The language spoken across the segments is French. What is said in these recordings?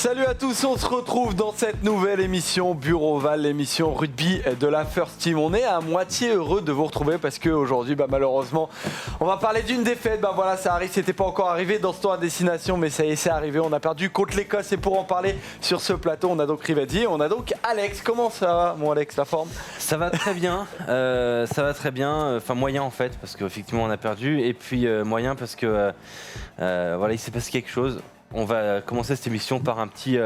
Salut à tous, on se retrouve dans cette nouvelle émission Bureau Val, l'émission rugby de la First Team. On est à moitié heureux de vous retrouver parce qu'aujourd'hui, malheureusement, on va parler d'une défaite. Voilà, ça arrive, c'était pas encore arrivé dans ce tour à destination, mais ça y est, c'est arrivé. On a perdu contre l'Écosse et pour en parler sur ce plateau, on a donc Rivadi et on a donc Alex. Comment ça va, mon Alex, la forme? Ça va très bien, enfin moyen en fait, parce qu'effectivement on a perdu, et puis moyen parce que voilà, il s'est passé quelque chose. On va commencer cette émission par un petit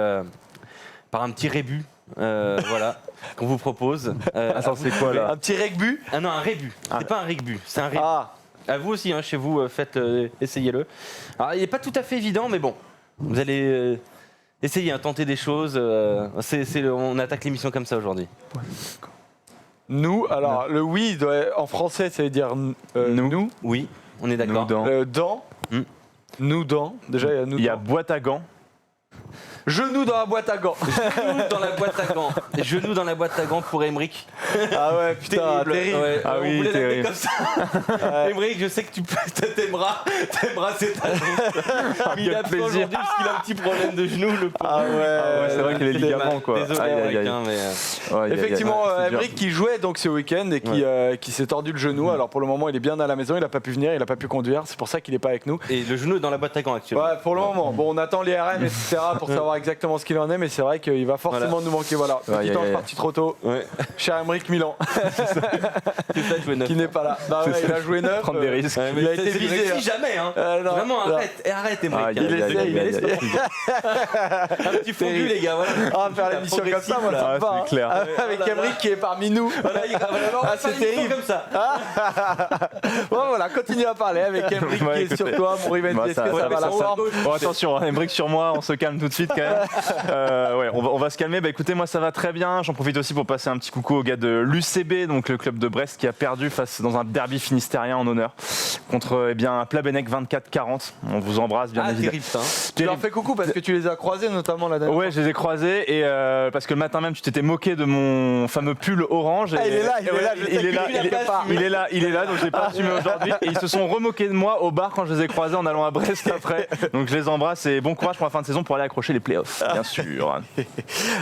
rébut, voilà, qu'on vous propose. Attends, c'est quoi là? Un petit régbu? Ah non, un rébut, c'est pas un régbu, c'est un rébut. Ah. À vous aussi, chez vous, essayez-le. Alors il n'est pas tout à fait évident, mais bon, vous allez essayer, tenter des choses. On attaque l'émission comme ça aujourd'hui. Nous, alors le oui, en français, ça veut dire nous. Oui, on est d'accord. Dans. Nous dans. Déjà, il y a nous. Il y a boîte à gants. Genoux dans la boîte à gants. Genoux dans la boîte à gants. Genoux dans la boîte à gants pour Emeric. Ah ouais, putain, terrible. Ouais, ah oui, on voulait terrible. comme ça. Emeric, je sais que tu t'aimeras cette annonce. Il est absent aujourd'hui parce qu'il a un petit problème de genou. Le pauvre. Ah ouais, c'est vrai qu'il est ligaments quoi. Désolé, mais effectivement, Emeric qui jouait donc ce week-end et qui s'est tordu le genou. Alors pour le moment, il est bien à la maison, il n'a pas pu venir, il n'a pas pu conduire. C'est pour ça qu'il n'est pas avec nous. Et le genou est dans la boîte à gants actuellement. Ouais, pour le moment. Bon, on attend les RM, etc. pour savoir exactement ce qu'il en est, mais c'est vrai qu'il va forcément nous manquer. Voilà, petit ange parti trop tôt. Ouais. Cher Emeric Milan. C'est ça, jouer 9. Qui n'est pas là. Bah ouais, il a joué 9. Prendre des risques. Il a été visé. Si jamais, non, vraiment, arrête, Emeric. Il essaie. Un petit fondu, les gars. Voilà. Ah, faire l'émission comme ça, moi, ça me va. C'est clair. Avec Emeric qui est parmi nous. C'est terrible comme ça. Bon, voilà, continue à parler avec Emeric qui est sur toi, mon Rivadi. Est-ce que ça va la forme? Bon, attention, Emeric sur moi, on se calme tout de suite quand même. Ouais, on va se calmer. Écoutez, moi ça va très bien. J'en profite aussi pour passer un petit coucou aux gars de l'UCB, donc le club de Brest qui a perdu dans un derby finistérien en honneur contre Plabennec 24-40. On vous embrasse bien évidemment. Terrible ça. Tu leur fais coucou parce que tu les as croisés notamment la dernière fois. Ouais, je les ai croisés et parce que le matin même tu t'étais moqué de mon fameux pull orange. Il est là, il est là, donc je l'ai pas assumé aujourd'hui. Et ils se sont remoqués de moi au bar quand je les ai croisés en allant à Brest après. Donc je les embrasse et bon courage pour la fin de saison pour aller accrocher les playoffs, bien sûr.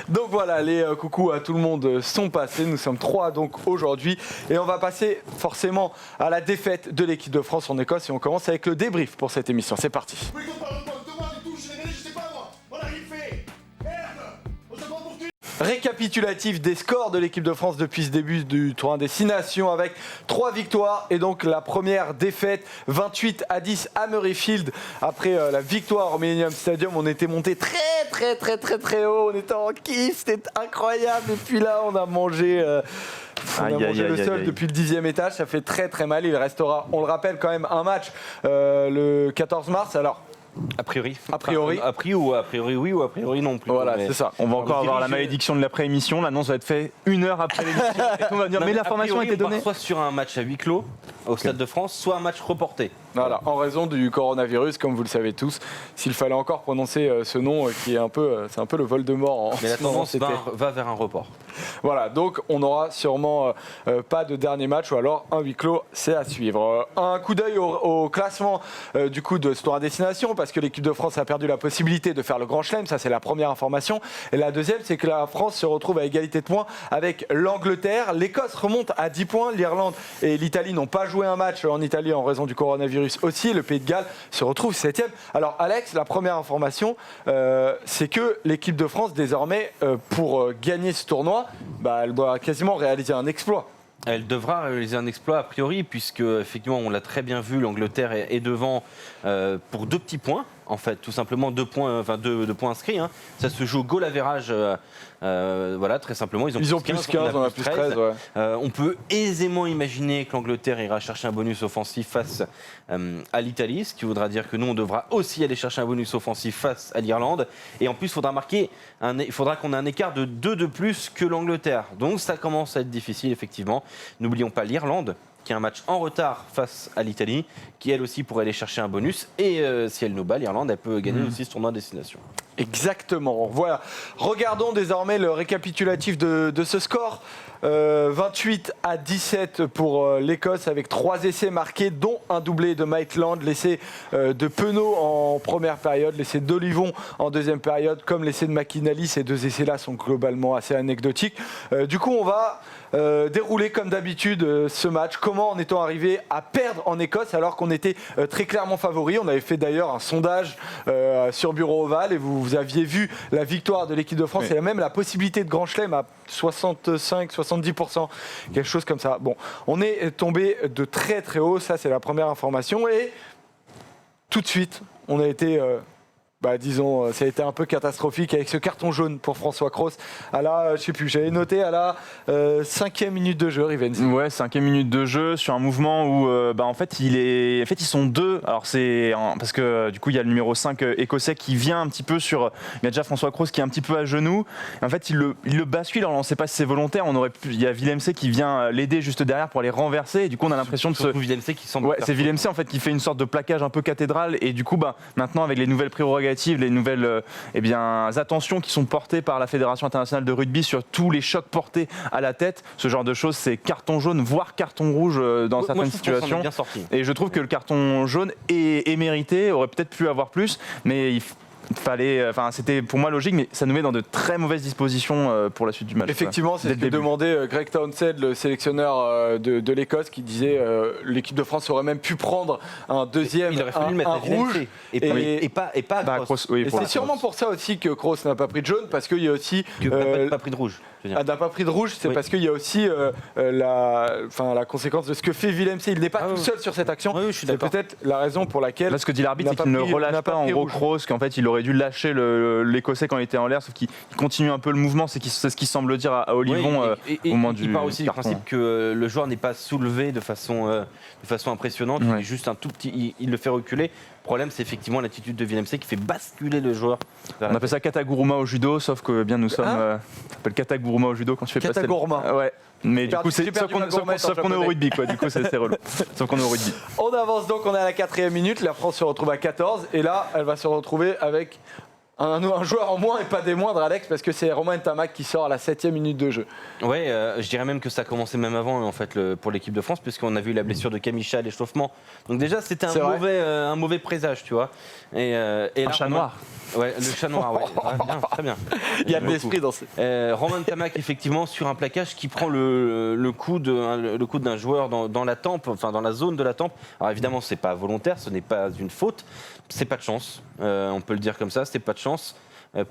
Donc voilà, les coucous à tout le monde sont passés. Nous sommes 3 donc aujourd'hui et on va passer forcément à la défaite de l'équipe de France en Écosse et on commence avec le débrief pour cette émission. C'est parti. Récapitulatif des scores de l'équipe de France depuis ce début du tour à destination avec 3 victoires et donc la première défaite 28-10 à Murrayfield. Après la victoire au Millennium Stadium, on était monté très haut, on était en kiff, c'était incroyable et puis là on a mangé le sol depuis le 10e étage, ça fait très mal. Il restera, on le rappelle quand même, un match le 14 mars. Alors A priori oui ou a priori non plus. Voilà, c'est ça. On va encore avoir la malédiction de l'après-émission. L'annonce va être faite 1 heure après l'émission. Et on va dire, mais l'information a été donnée. Soit sur un match à huis clos au Stade de France, soit un match reporté. Voilà, en raison du coronavirus, comme vous le savez tous. S'il fallait encore prononcer ce nom qui est c'est un peu le Voldemort. Mais la tendance va vers un report. Voilà, donc on n'aura sûrement pas de dernier match ou alors un huis clos, c'est à suivre. Un coup d'œil au classement du coup de ce tour à destination parce que l'équipe de France a perdu la possibilité de faire le Grand Chelem, ça c'est la première information. Et la deuxième, c'est que la France se retrouve à égalité de points avec l'Angleterre. L'Écosse remonte à 10 points, l'Irlande et l'Italie n'ont pas joué un match en Italie en raison du coronavirus aussi. Le Pays de Galles se retrouve 7e. Alors Alex, la première information, c'est que l'équipe de France désormais, pour gagner ce tournoi, elle doit quasiment réaliser un exploit. Elle devra réaliser un exploit a priori, puisque effectivement on l'a très bien vu, l'Angleterre est devant pour 2 petits points. En fait, tout simplement 2 points, deux points inscrits. Hein. Ça se joue goal average, voilà, très simplement. Ils ont plus 15, on a plus 13. Ouais. On peut aisément imaginer que l'Angleterre ira chercher un bonus offensif face à l'Italie, ce qui voudra dire que nous, on devra aussi aller chercher un bonus offensif face à l'Irlande. Et en plus, il faudra qu'on ait un écart de 2 de plus que l'Angleterre. Donc ça commence à être difficile, effectivement. N'oublions pas l'Irlande, qui a un match en retard face à l'Italie, qui elle aussi pourrait aller chercher un bonus. Et si elle nous bat, l'Irlande, elle peut gagner aussi ce tournoi à destination. Exactement. Voilà. Regardons désormais le récapitulatif de ce score. 28-17 pour l'Écosse avec 3 essais marqués, dont un doublé de Maitland, l'essai de Penaud en première période, l'essai d'Olivon en deuxième période, comme l'essai de McInally. Ces 2 essais-là sont globalement assez anecdotiques. Du coup, on va dérouler comme d'habitude ce match. Comment en étant arrivé à perdre en Écosse alors qu'on était très clairement favori? On avait fait d'ailleurs un sondage sur Bureau Oval et vous aviez vu la victoire de l'équipe de France et même la possibilité de Grand Chelem à 65-70%, quelque chose comme ça. Bon, on est tombé de très très haut, ça c'est la première information, et tout de suite on a été disons, ça a été un peu catastrophique avec ce carton jaune pour François Cros à la, je sais plus, j'avais noté à la 5e minute de jeu, Rivenzi. Ouais, 5e minute de jeu sur un mouvement où en fait ils sont 2. Alors c'est parce que du coup il y a le numéro 5 écossais qui vient un petit peu sur, il y a déjà François Cros qui est un petit peu à genoux. Et en fait il le bascule. Alors on ne sait pas si c'est volontaire. Il y a Villemc qui vient l'aider juste derrière pour les renverser. Et du coup on a l'impression de Villemc qui semble. Ouais, c'est Villemc en fait qui fait une sorte de plaquage un peu cathédral. Et du coup maintenant avec les nouvelles prérogatives, les nouvelles attentions qui sont portées par la Fédération internationale de rugby sur tous les chocs portés à la tête, ce genre de choses, c'est carton jaune, voire carton rouge dans certaines situations. Bien sorti. Et je trouve que le carton jaune est mérité, aurait peut-être pu avoir plus, mais il fallait, c'était pour moi logique, mais ça nous met dans de très mauvaises dispositions pour la suite du match. Effectivement, c'est ce que demandait Greg Townsend, le sélectionneur de l'Écosse, qui disait l'équipe de France aurait même pu prendre un deuxième, il aurait fallu mettre un rouge et pas Kroos. Et c'est sûrement pour ça aussi que Kroos n'a pas pris de jaune, parce qu'il y a aussi pas pris de rouge. n'a pas pris de rouge, c'est parce qu'il y a aussi la conséquence de ce que fait Villemc. Il n'est pas tout seul sur cette action. Oui, c'est peut-être la raison pour laquelle. Là, ce que dit l'arbitre, c'est qu'il ne relâche pas en gros Kroos, qu'en fait il aurait dû lâcher l'Écossais quand il était en l'air, sauf qu'il continue un peu le mouvement. C'est ce qu'il semble dire à Olivon au moment du. Il part aussi du principe que le joueur n'est pas soulevé de façon impressionnante. Il est juste un tout petit. Il le fait reculer. Le problème, c'est effectivement l'attitude de Villemc qui fait basculer le joueur. On appelle ça kataguruma au judo, sauf que bien nous sommes. Ça s'appelle kataguruma au judo quand tu fais passer. Kataguruma. Ouais. Mais du coup, sauf qu'on est au rugby, quoi. Du coup, c'est relou. Sauf qu'on est au rugby. On avance donc, on est à la 4e minute. La France se retrouve à 14. Et là, elle va se retrouver avec un joueur en moins et pas des moindres, Alex, parce que c'est Romain Ntamak qui sort à la 7e minute de jeu. Ouais, je dirais même que ça a commencé même avant en fait pour l'équipe de France, puisqu'on a vu la blessure de Kamicha à l'échauffement. Donc déjà c'était un mauvais présage, tu vois. Et un chat noir. Ouais, le chat noir, ouais. Bien, très bien. Il y a de l'esprit dans ce. Romain Ntamak effectivement sur un plaquage qui prend le coup d'un joueur dans la tempe, enfin dans la zone de la tempe. Alors évidemment c'est pas volontaire, ce n'est pas une faute, c'est pas de chance. On peut le dire comme ça, c'est pas de chance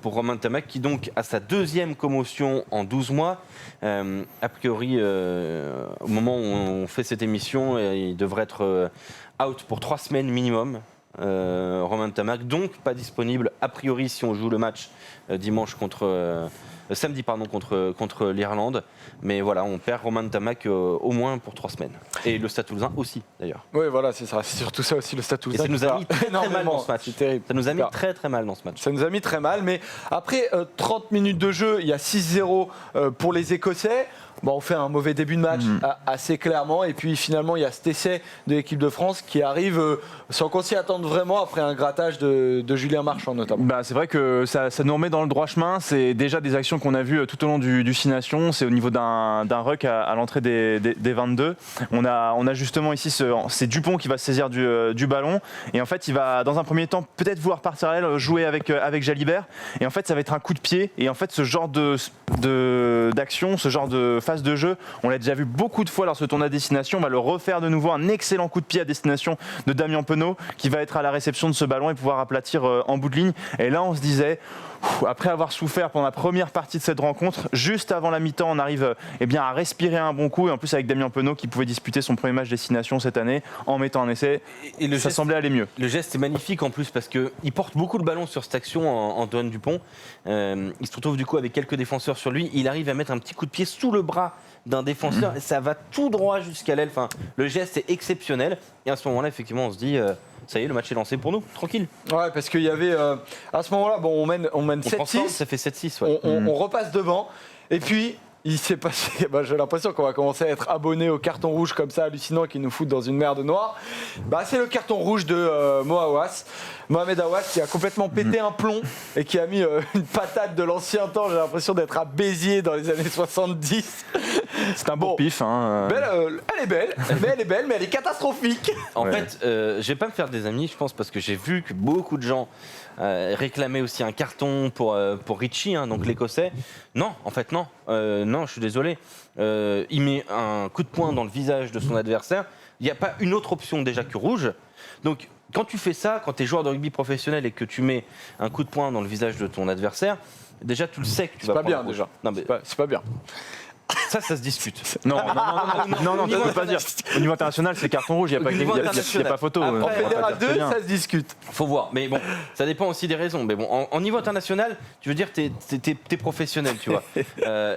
pour Romain Ntamak qui donc a sa 2e commotion en 12 mois. A priori, au moment où on fait cette émission, il devrait être out pour 3 semaines minimum. Romain Ntamak, donc pas disponible a priori si on joue le match samedi contre l'Irlande. Mais voilà, on perd Romain Ntamak au moins pour 3 semaines. Et le Stade Toulousain aussi, d'ailleurs. Oui, voilà, c'est ça. C'est surtout ça aussi, le Stade Toulousain. Et ça nous a mis très mal dans ce match. C'est terrible. Ça nous a mis très très mal dans ce match. Ça nous a mis très mal. Mais après 30 minutes de jeu, il y a 6-0 pour les Écossais. Bon, on fait un mauvais début de match assez clairement, et puis finalement il y a cet essai de l'équipe de France qui arrive sans qu'on s'y attende vraiment après un grattage de Julien Marchand notamment. C'est vrai que ça nous remet dans le droit chemin. C'est déjà des actions qu'on a vues tout au long du 6 Nations. C'est au niveau d'un ruck à l'entrée des 22. On a justement ici c'est Dupont qui va se saisir du ballon, et en fait il va dans un premier temps peut-être vouloir partir à l'aile, jouer avec Jalibert, et en fait ça va être un coup de pied, et en fait ce genre d'action, ce genre de phase de jeu, on l'a déjà vu beaucoup de fois lors de ce tournoi à destination. On va le refaire de nouveau, un excellent coup de pied à destination de Damien Penaud qui va être à la réception de ce ballon et pouvoir aplatir en bout de ligne. Et là on se disait, après avoir souffert pendant la première partie de cette rencontre, juste avant la mi-temps on arrive à respirer un bon coup, et en plus avec Damien Penaud qui pouvait disputer son premier match destination cette année en mettant un essai, et ça semblait aller mieux. Le geste est magnifique en plus parce qu'il porte beaucoup le ballon sur cette action, Antoine Dupont. Il se retrouve du coup avec quelques défenseurs sur lui, il arrive à mettre un petit coup de pied sous le bras d'un défenseur et ça va tout droit jusqu'à l'aile. Enfin, le geste est exceptionnel, et à ce moment-là effectivement on se dit ça y est, le match est lancé pour nous, tranquille. Ouais, parce qu'il y avait à ce moment-là, on mène 7-6. Ça fait 7-6, ouais. On repasse devant, et puis il s'est passé, j'ai l'impression qu'on va commencer à être abonné au carton rouge comme ça, hallucinant, qui nous foutent dans une merde noire. C'est le carton rouge de Mohamed Aouas, qui a complètement pété un plomb et qui a mis une patate de l'ancien temps. J'ai l'impression d'être à Béziers dans les années 70. C'est un beau pif. Hein. Elle est belle, mais elle est catastrophique. En fait, je vais pas me faire des amis, je pense, parce que j'ai vu que beaucoup de gens réclamaient aussi un carton pour Richie, donc l'Écossais. Non, en fait, non. Non, je suis désolé. Il met un coup de poing dans le visage de son adversaire. Il n'y a pas une autre option déjà que rouge. Donc, quand tu fais ça, quand tu es joueur de rugby professionnel et que tu mets un coup de poing dans le visage de ton adversaire, déjà, tu le sais que tu vas prendre bien, rouge. déjà. Non, mais C'est pas bien. ça se discute. Non, ça veut pas dire. Au niveau international, c'est carton rouge, il n'y a pas photo. Après, En fédéral 2, ça se discute. Faut voir, mais bon, ça dépend aussi des raisons. Mais bon, en niveau international, tu veux dire, t'es professionnel, tu vois.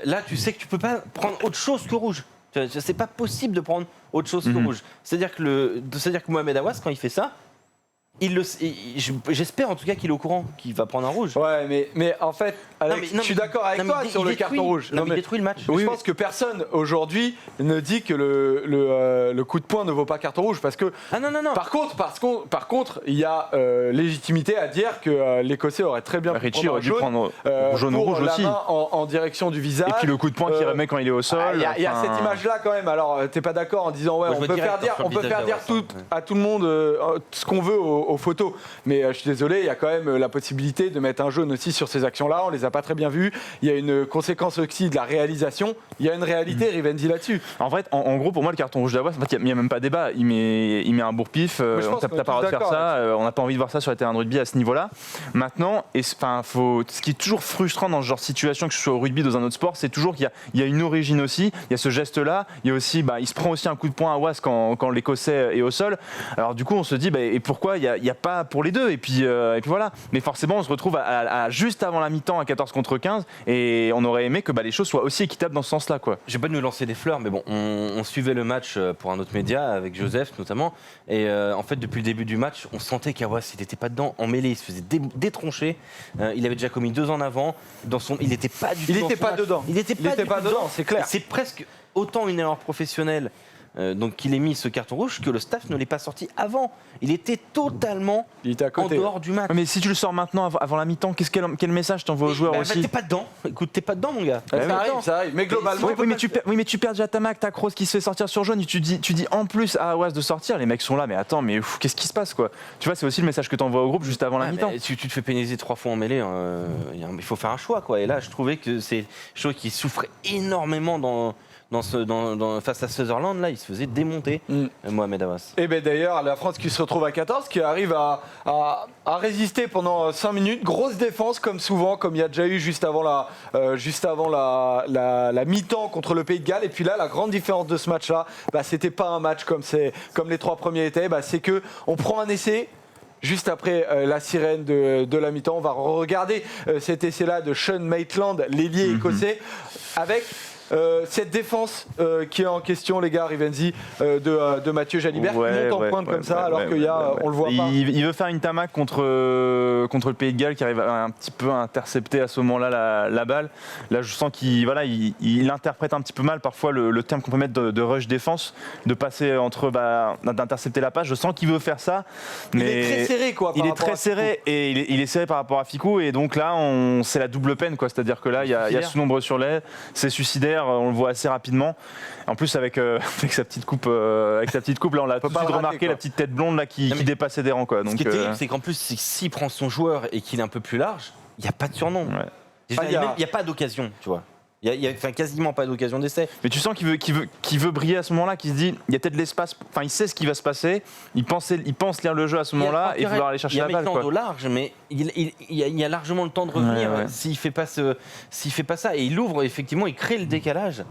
Là, tu sais que tu peux pas prendre autre chose que rouge. C'est pas possible de prendre autre chose que rouge. C'est-à-dire que Mohamed Aouas, quand il fait ça, j'espère en tout cas qu'il est au courant qu'il va prendre un rouge. Ouais, mais en fait, Alex, je suis d'accord avec toi sur le carton rouge. Il détruit le match. Je pense que personne aujourd'hui ne dit que le coup de poing ne vaut pas carton rouge parce que. Ah non. Par contre, il y a légitimité à dire que l'Écossais aurait très bien pu Richie aurait dû prendre jaune ou pour rouge la aussi. main en direction du visage. Et puis le coup de poing qu'il remet quand il est au sol. Il y a cette image-là quand même. Alors, t'es pas d'accord en disant Moi, je on veux peut direct faire dire à tout le monde ce qu'on veut aux photos. Mais je suis désolé, il y a quand même la possibilité de mettre un jaune aussi sur ces actions-là. On les a pas très bien vues. Il y a une conséquence aussi de la réalisation. Il y a une réalité, Rivenzi, là-dessus. En fait, en gros, pour moi, le carton rouge d'Aouas, en fait, il n'y a même pas débat. Il met un bourre-pif. T'as pas le droit de faire ça. On n'a pas envie de voir ça sur les terrains de rugby à ce niveau-là. Maintenant, ce qui est toujours frustrant dans ce genre de situation, que ce soit au rugby ou dans un autre sport, c'est toujours qu'il y a une origine aussi. Il y a ce geste-là. Il y a aussi, il se prend aussi un coup de poing à Aouas quand l'Écossais est au sol. Alors du coup, on se dit, et pourquoi il n'y a pas pour les deux et puis voilà. Mais forcément, on se retrouve à juste avant la mi-temps à 14 contre 15 et on aurait aimé que les choses soient aussi équitables dans ce sens-là, quoi. Je vais pas nous lancer des fleurs, mais bon, on suivait le match pour un autre média avec Joseph notamment, et en fait depuis le début du match, on sentait qu'Aouas il n'était pas dedans en mêlée, il se faisait détroncher. Il avait déjà commis 2 ans avant. Il n'était pas du tout. Il n'était pas dedans. Il n'était pas dedans, c'est clair. C'est presque autant une erreur professionnelle. Donc qu'il ait mis ce carton rouge que le staff ne l'ait pas sorti avant. Il était totalement en dehors du match. Mais si tu le sors maintenant avant la mi-temps, quel message t'envoies aux joueurs aussi? T'es pas dedans. Écoute, t'es pas dedans, mon gars. Ça arrive. Mais globalement, mais tu perds déjà ta Mac, ta Kroos qui se fait sortir sur jaune. Tu dis en plus à Aouas de sortir. Les mecs sont là, mais attends, qu'est-ce qui se passe, quoi? Tu vois, c'est aussi le message que t'envoies au groupe juste avant la mi-temps. Si tu te fais pénaliser 3 fois en mêlée, il faut faire un choix, quoi. Et là, je trouvais que c'est chose qui souffrait énormément face à Sutherland, là, il se faisait démonter, Mohamed Aouas. Et d'ailleurs, la France qui se retrouve à 14, qui arrive à résister pendant 5 minutes. Grosse défense, comme souvent, comme il y a déjà eu juste avant la mi-temps contre le Pays de Galles. Et puis là, la grande différence de ce match-là, c'était pas un match comme les 3 premiers étaient. C'est qu'on prend un essai. Juste après la sirène de la mi-temps, on va regarder cet essai-là de Sean Maitland, l'ailier écossais, avec cette défense qui est en question, les gars, Rivenzi, de Mathieu Jalibert, qui monte en pointe comme ça, alors qu'il y a, on le voit pas. Il veut faire une tamac contre le Pays de Galles, qui arrive un petit peu à intercepter à ce moment-là la balle. Là, je sens qu'il interprète un petit peu mal parfois le terme qu'on peut mettre de rush défense, de passer d'intercepter la passe. Je sens qu'il veut faire ça, mais il est très serré, quoi. Il est très serré et il est serré par rapport à Ficou, et donc là, c'est la double peine, quoi. C'est-à-dire que là, il y a sous-nombre sur l'aile, c'est suicidaire. On le voit assez rapidement. En plus, avec sa petite coupe, là, on l'a tout de suite remarqué, la petite tête blonde là qui dépassait des rangs, quoi. Donc, ce qui est terrible, c'est qu'en plus, s'il prend son joueur et qu'il est un peu plus large, il n'y a pas de surnom. Ouais. Déjà, il n'y a pas d'occasion, tu vois. Il n'y a quasiment pas d'occasion d'essai. Mais tu sens qu'il veut briller à ce moment-là, qu'il se dit, il y a peut-être de l'espace, il sait ce qui va se passer, il pense lire le jeu à ce moment-là et vouloir aller chercher la balle. Il y a Maitland au large, mais il y a largement le temps de revenir s'il fait pas ça. Et il ouvre, effectivement, il crée le décalage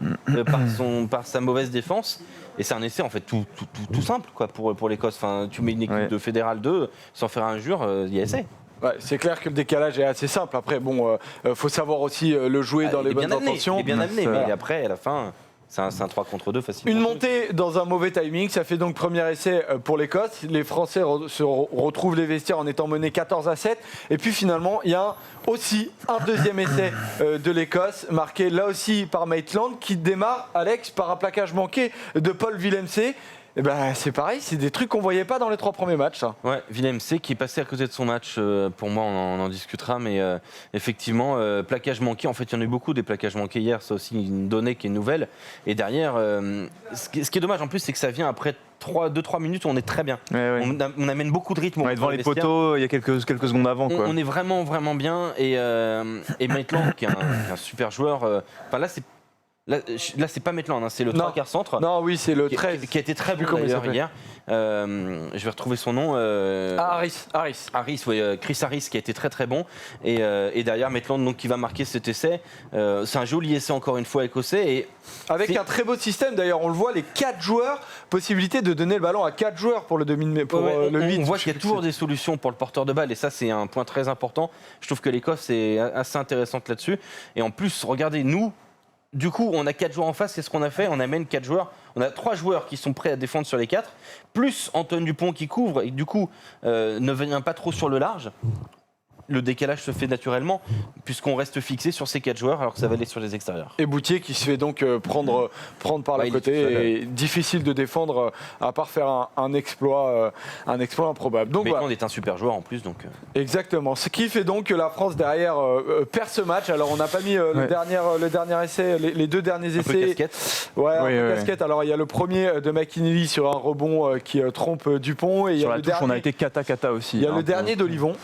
par sa mauvaise défense. Et c'est un essai en fait tout simple, quoi, pour l'Écosse. Enfin, tu mets une équipe de Fédéral 2 sans faire injure, il y a essai. Ouais, c'est clair que le décalage est assez simple. Après, faut savoir aussi le jouer dans les bonnes intentions. Il est bien amené, mais après, à la fin. C'est un 3 contre 2 facile. Une montée dans un mauvais timing, ça fait donc premier essai pour l'Écosse. Les Français se retrouvent les vestiaires en étant menés 14-7. Et puis finalement, il y a aussi un deuxième essai de l'Écosse, marqué là aussi par Maitland, qui démarre, Alex, par un plaquage manqué de Paul Villemc. Et ben, c'est pareil, c'est des trucs qu'on ne voyait pas dans les 3 premiers matchs. Ça. Ouais, Villemc qui est passé à côté de son match, pour moi on en discutera, mais effectivement, plaquage manqué, en fait il y en a eu beaucoup des plaquages manqués hier, c'est aussi une donnée qui est nouvelle. Et derrière, ce qui est dommage en plus, c'est que ça vient après 2-3 minutes où on est très bien. Ouais. On amène beaucoup de rythme. On est devant les poteaux il y a quelques secondes avant. Quoi. On est vraiment, vraiment bien. Et Maitland, qui est un super joueur, enfin là, c'est pas Maitland, hein, c'est le 3 quarts centre. Non, oui, c'est le 13. Qui a été très bon d'ailleurs hier. Je vais retrouver son nom. Harris, oui, Chris Harris qui a été très très bon. Et derrière Maitland donc, qui va marquer cet essai. C'est un joli essai encore une fois écossais. Et avec un très beau système d'ailleurs, on le voit, les 4 joueurs, possibilité de donner le ballon à 4 joueurs pour le le 8. On voit qu'il y a toujours des solutions pour le porteur de balle et ça c'est un point très important. Je trouve que l'Écosse est assez intéressante là-dessus. Et en plus, regardez, nous, du coup, on a 4 joueurs en face, qu'est-ce qu'on a fait? On amène 4 joueurs, on a 3 joueurs qui sont prêts à défendre sur les 4, plus Antoine Dupont qui couvre et du coup ne vient pas trop sur le large. Le décalage se fait naturellement puisqu'on reste fixé sur ces 4 joueurs alors que ça va aller sur les extérieurs. Et Boutier qui se fait donc prendre par le côté et difficile de défendre à part faire un exploit improbable. Donc Maitland est un super joueur en plus. Donc exactement. Ce qui fait donc que la France derrière perd ce match. Alors on n'a pas mis le dernier essai, les 2 derniers essais. Un peu casquette. Ouais, casquette. Alors il y a le premier de McInally sur un rebond qui trompe Dupont. Et sur il y a la touche, on a été cata aussi. Il y a le dernier d'Olivon.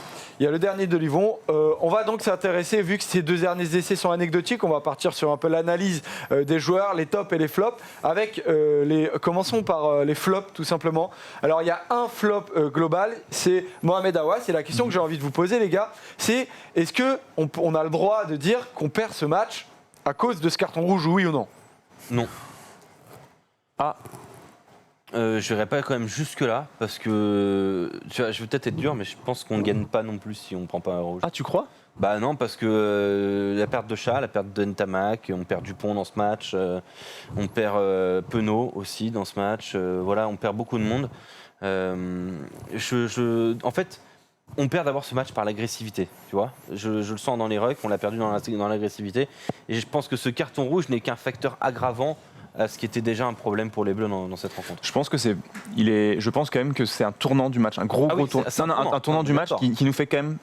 On va donc s'intéresser, vu que ces 2 derniers essais sont anecdotiques, on va partir sur un peu l'analyse des joueurs, les tops et les flops, avec commençons par les flops tout simplement. Alors il y a un flop global, c'est Mohamed Aouas, et la question que j'ai envie de vous poser les gars, c'est est-ce qu'on a le droit de dire qu'on perd ce match à cause de ce carton rouge, oui ou non? Non. Je n'irai pas quand même jusque-là, parce que tu vois, je vais peut-être être dur, mais je pense qu'on ne gagne pas non plus si on ne prend pas un rouge. Ah, tu crois? Bah non, parce que la perte de Chat, la perte de Ntamak, on perd Dupont dans ce match, on perd Penaud aussi dans ce match, voilà, on perd beaucoup de monde. En fait, on perd d'abord ce match par l'agressivité, tu vois. Je le sens dans les rucks, on l'a perdu dans l'agressivité, et je pense que ce carton rouge n'est qu'un facteur aggravant à ce qui était déjà un problème pour les Bleus dans cette rencontre. Je pense quand même que c'est un tournant du match, un gros tournant du match qui nous fait quand même,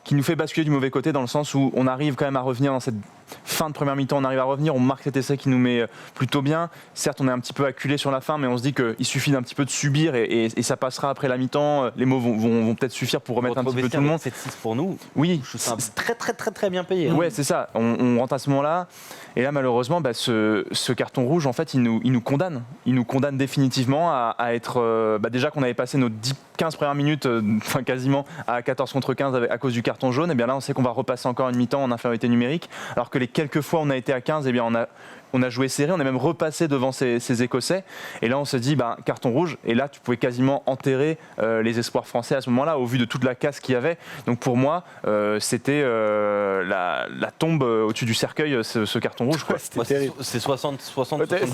qui nous fait basculer du mauvais côté dans le sens où on arrive quand même à revenir dans cette fin de première mi-temps, on arrive à revenir, on marque cet essai qui nous met plutôt bien. Certes, on est un petit peu acculé sur la fin, mais on se dit qu'il suffit d'un petit peu de subir et ça passera après la mi-temps. Les mots vont peut-être suffire pour remettre un petit peu tout le monde. 7-6 pour nous, oui, c'est très très très très bien payé. Ouais, c'est ça. On rentre à ce moment-là. Et là, malheureusement, ce carton rouge, en fait, il nous condamne. Il nous condamne définitivement à être... déjà qu'on avait passé nos 15 premières minutes, quasiment, à 14 contre 15 à cause du carton jaune, et bien là, on sait qu'on va repasser encore une mi-temps en infériorité numérique. Alors que les quelques fois où on a été à 15, eh bien on a joué serré, on est même repassé devant ces Écossais. Et là, on se dit, carton rouge. Et là, tu pouvais quasiment enterrer les espoirs français à ce moment-là, au vu de toute la casse qu'il y avait. Donc pour moi, c'était la tombe au-dessus du cercueil, ce carton rouge. Quoi. C'est 60.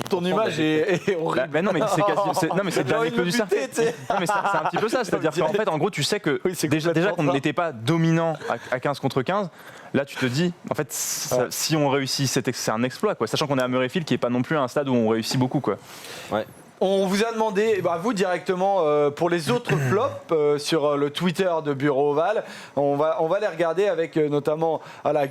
Ton image est horrible. Non, mais c'est quasi. Non, mais c'est le dernier clou du cercueil. Non, mais c'est un petit peu ça. C'est-à-dire qu'en fait, en gros, tu sais que déjà qu'on n'était pas dominant à 15 contre 15. Là, tu te dis, en fait, si on réussit, c'est un exploit, quoi. Sachant qu'on est à Murrayfield, qui n'est pas non plus un stade où on réussit beaucoup, quoi. Ouais. On vous a demandé, vous directement, pour les autres flops sur le Twitter de Bureau Oval. On va les regarder avec notamment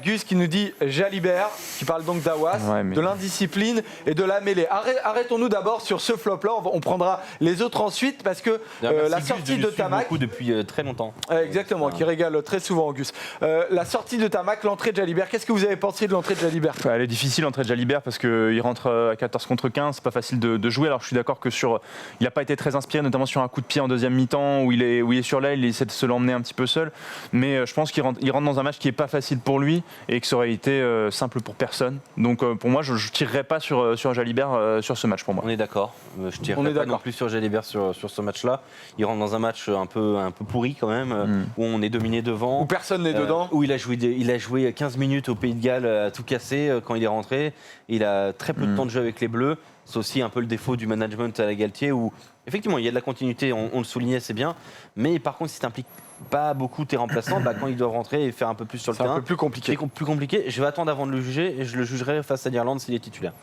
Gus qui nous dit Jalibert, qui parle donc d'Aouas, de l'indiscipline et de la mêlée. Arrêtons-nous d'abord sur ce flop-là. On prendra les autres ensuite parce que la sortie de Tamac. Beaucoup depuis très longtemps. Exactement, qui régale très souvent Gus. La sortie de Tamac, l'entrée de Jalibert. Qu'est-ce que vous avez pensé de l'entrée de Jalibert? Elle est difficile, l'entrée de Jalibert, parce qu'il rentre à 14 contre 15. C'est pas facile de jouer. Alors je suis d'accord d'accord que il n'a pas été très inspiré, notamment sur un coup de pied en deuxième mi-temps où il est sur l'aile, il essaie de se l'emmener un petit peu seul. Mais je pense qu'il rentre dans un match qui n'est pas facile pour lui et que ça aurait été simple pour personne. Donc pour moi, je ne tirerai pas sur Jalibert sur ce match pour moi. On est d'accord. Je tirerai pas non plus sur Jalibert sur ce match-là. Il rentre dans un match un peu pourri quand même, où on est dominé devant. Où personne n'est dedans. Où il a joué 15 minutes au Pays de Galles à tout casser quand il est rentré. Il a très peu de temps de jeu avec les Bleus. C'est aussi un peu le défaut du management à la Galtier où, effectivement, il y a de la continuité, on le soulignait, c'est bien. Mais par contre, si tu n'impliques pas beaucoup tes remplaçants, quand ils doivent rentrer et faire un peu plus sur le terrain, c'est un peu plus compliqué. C'est plus compliqué. Je vais attendre avant de le juger et je le jugerai face à l'Irlande s'il est titulaire.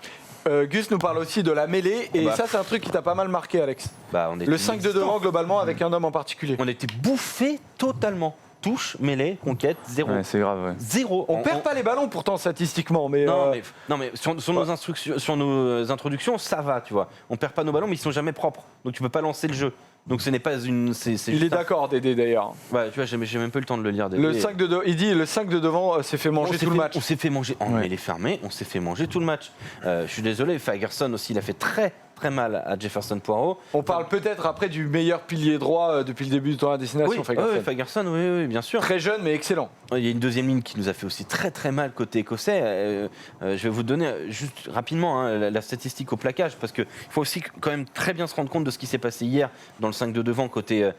Gus nous parle aussi de la mêlée et ça c'est un truc qui t'a pas mal marqué, Alex. Le 5 de devant globalement avec un homme en particulier. On était bouffé totalement. Touche, mêlée, conquête, zéro. Ouais, c'est grave. Ouais. Zéro. On perd pas les ballons pourtant statistiquement, mais non mais sur nos introductions, ça va, tu vois. On perd pas nos ballons, mais ils sont jamais propres. Donc tu peux pas lancer le jeu. Donc ce n'est pas une. Il est d'accord, Dédé d'ailleurs. Ouais, tu vois, j'ai même pas eu le temps de le lire. Dédé. Il dit le 5 de devant s'est fait manger tout le match. On s'est fait manger. En mêlée fermée, on s'est fait manger tout le match. Je suis désolé, Fagerson aussi, il a fait très mal à Jefferson Poirot. On parle peut-être après du meilleur pilier droit depuis le début du tournoi à destination, Fagerson. Oui, Fagerson, oui, bien sûr. Très jeune mais excellent. Il y a une deuxième ligne qui nous a fait aussi très mal côté écossais. Je vais vous donner juste rapidement la statistique au plaquage parce qu'il faut aussi quand même très bien se rendre compte de ce qui s'est passé hier dans le 5 de devant côté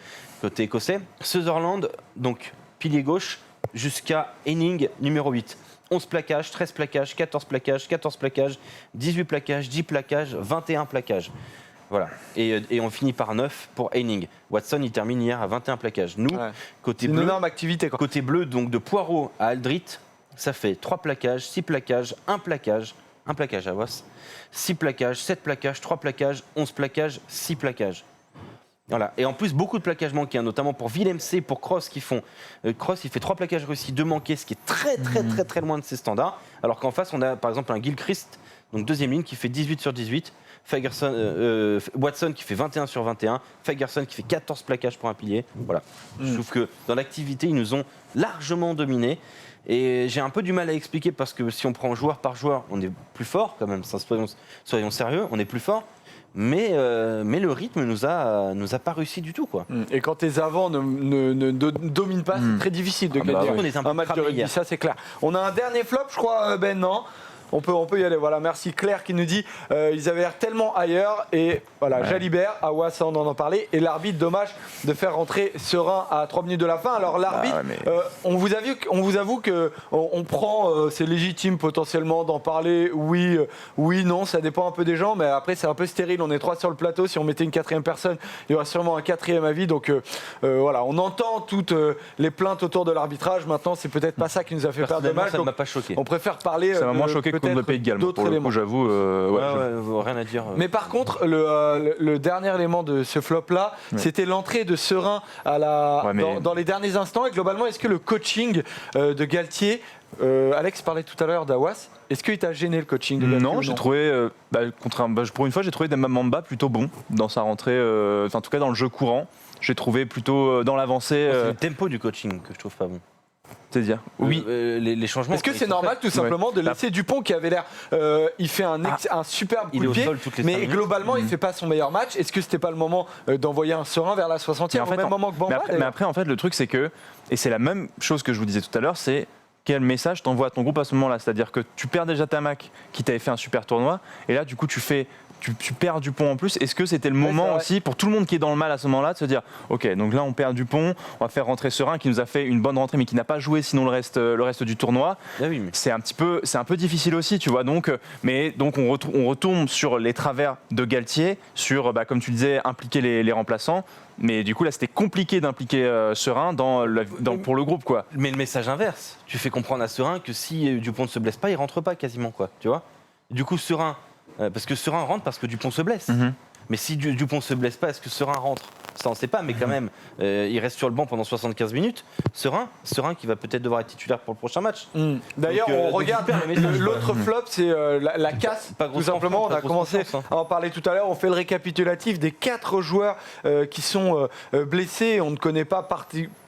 écossais. Sutherland, donc pilier gauche, jusqu'à Henning, numéro 8. 11 plaquages, 13 plaquages, 14 plaquages, 14 plaquages, 18 plaquages, 10 plaquages, 21 plaquages. Voilà. Et on finit par 9 pour Henning. Watson, il termine hier à 21 plaquages. Nous, côté bleu, activité, quoi. Côté bleu, donc de Poirot à Aldrit, ça fait 3 plaquages, 6 plaquages, 1 plaquage à Wass, 6 plaquages, 7 plaquages, 3 plaquages, 11 plaquages, 6 plaquages. Voilà. Et en plus, beaucoup de plaquages manqués, notamment pour Willem C, pour Cross, qui font. Cross, il fait 3 plaquages réussis, 2 manqués, ce qui est très loin de ses standards. Alors qu'en face, on a par exemple un Gilchrist, donc deuxième ligne, qui fait 18 sur 18. Watson qui fait 21 sur 21. Fagerson qui fait 14 plaquages pour un pilier. Voilà. Je trouve que dans l'activité, ils nous ont largement dominés. Et j'ai un peu du mal à expliquer parce que si on prend joueur par joueur, on est plus fort quand même. Soyons sérieux, on est plus fort. Mais le rythme nous a pas réussi du tout, quoi. Et quand tes avants ne dominent pas, c'est très difficile de gagner un match de rugby, ça c'est clair. On a un dernier flop, je crois, Ben, non ? On peut y aller. Voilà, merci Claire qui nous dit ils avaient l'air tellement ailleurs. Et voilà, Jalibert, Awas, on en parlait. Et l'arbitre, dommage de faire rentrer Serein à 3 minutes de la fin. Alors l'arbitre, on vous avoue que on prend, c'est légitime potentiellement d'en parler. Oui, non, ça dépend un peu des gens. Mais après, c'est un peu stérile. On est 3 sur le plateau. Si on mettait une 4e personne, il y aurait sûrement un 4e avis. Donc voilà, on entend toutes les plaintes autour de l'arbitrage. Maintenant, c'est peut-être pas ça qui nous a fait perdre de match. Ça ne m'a pas choqué. On préfère parler. Ça m'a moins choqué contre le Pays de Galles. Pour le coup, j'avoue. Rien à dire. Mais par contre, le dernier élément de ce flop-là, c'était l'entrée de Serein dans les derniers instants. Et globalement, est-ce que le coaching de Galtier, Alex parlait tout à l'heure d'Awas, est-ce qu'il t'a gêné le coaching de Galtier? Non, j'ai trouvé, pour une fois, j'ai trouvé Mamba plutôt bon dans sa rentrée, en tout cas dans le jeu courant. J'ai trouvé plutôt dans l'avancée. C'est le tempo du coaching que je trouve pas bon. C'est-à-dire oui, les changements. Est-ce que c'est normal tout simplement de laisser Dupont qui avait l'air, il fait un superbe coup de pied, mais globalement il fait pas son meilleur match. Est-ce que c'était pas le moment d'envoyer un Serein vers la 60e au même moment que Bamba? Mais après en fait le truc c'est que, et c'est la même chose que je vous disais tout à l'heure, c'est quel message t'envoies à ton groupe à ce moment-là. C'est-à-dire que tu perds déjà Tamac qui t'avait fait un super tournoi, et là du coup tu perds Dupont en plus. Est-ce que c'était le moment aussi pour tout le monde qui est dans le mal à ce moment-là de se dire ok, donc là on perd Dupont, on va faire rentrer Serein qui nous a fait une bonne rentrée mais qui n'a pas joué sinon le reste du tournoi. C'est un peu difficile aussi, tu vois. Donc on retombe sur les travers de Galtier, sur comme tu disais impliquer les remplaçants. Mais du coup là c'était compliqué d'impliquer Serein pour le groupe, quoi. Mais le message inverse, tu fais comprendre à Serein que si Dupont ne se blesse pas, il rentre pas quasiment, quoi. Tu vois. Du coup Serein. Parce que Serein rentre parce que Dupont se blesse. Mais si Dupont se blesse pas, est-ce que Serein rentre? Ça, on ne sait pas, mais quand même, il reste sur le banc pendant 75 minutes. Serein qui va peut-être devoir être titulaire pour le prochain match. D'ailleurs, on regarde l'autre flop, c'est la casse. Tout simplement, on a commencé à en parler tout à l'heure. On fait le récapitulatif des 4 joueurs qui sont blessés. On ne connaît pas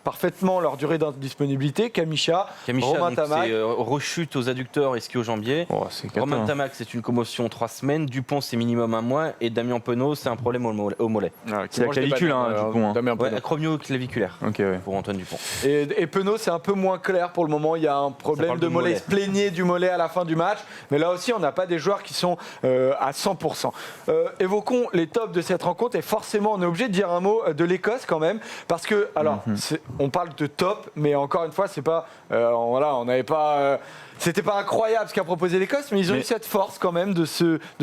parfaitement leur durée d'indisponibilité. Kamisha, Romain donc, Tamac. c'est rechute aux adducteurs et ischio-jambiers. Oh, c'est cata, Romain hein. Tamac, c'est une commotion 3 semaines. Dupont, c'est minimum 1 mois. Et Damien Penaud, c'est un problème au mollet. C'est la clavicule, Dupont, hein. Damien Ouais, Penaud. acromio-claviculaire Ok, ouais. pour Antoine Dupont. Et Penaud, c'est un peu moins clair pour le moment. Il y a un problème parle de du mollet. mollet. Il se plaignait du mollet à la fin du match. Mais là aussi, on n'a pas des joueurs qui sont à 100%. Évoquons les tops de cette rencontre. Et forcément, on est obligé de dire un mot de l'Écosse quand même. Parce que, alors, on parle de top, mais encore une fois, c'est pas. Voilà, on n'avait pas. C'était pas incroyable ce qu'a proposé l'Écosse, mais ils ont eu cette force quand même de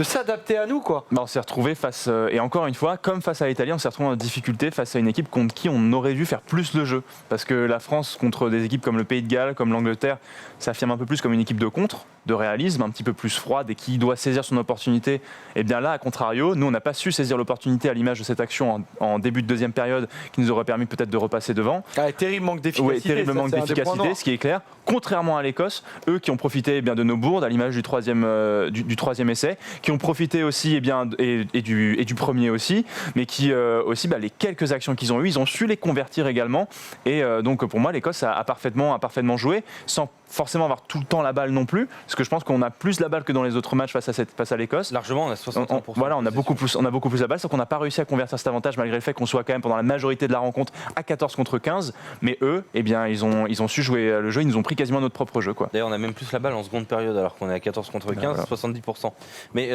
s'adapter à nous, quoi. On s'est retrouvé face, et encore une fois, comme face à l'Italie, on s'est retrouvé en difficulté face à une équipe contre qui on aurait dû faire plus le jeu. Parce que la France, contre des équipes comme le Pays de Galles, comme l'Angleterre, s'affirme un peu plus comme une équipe de contre, de réalisme, un petit peu plus froide et qui doit saisir son opportunité. Et bien là, à contrario, nous, on n'a pas su saisir l'opportunité à l'image de cette action en début de deuxième période qui nous aurait permis peut-être de repasser devant. Terrible manque d'efficacité. Oui, terrible manque d'efficacité, ce qui est clair. Contrairement à l'Écosse, eux qui ont profité de nos bourdes, à l'image du troisième essai, qui ont profité aussi du premier aussi, mais qui aussi, les quelques actions qu'ils ont eues, ils ont su les convertir également. Et donc pour moi, l'Écosse a parfaitement joué, sans forcément avoir tout le temps la balle non plus, parce que je pense qu'on a plus la balle que dans les autres matchs face à l'Écosse. Largement, on a 61%. Voilà, on a beaucoup plus la balle, sauf qu'on n'a pas réussi à convertir cet avantage malgré le fait qu'on soit quand même pendant la majorité de la rencontre à 14 contre 15. Mais eux, ils ont su jouer le jeu, ils nous ont pris quasiment notre propre jeu, quoi. D'ailleurs, on a même plus la balle en seconde période alors qu'on est à 14 contre 15, voilà. 70%. Mais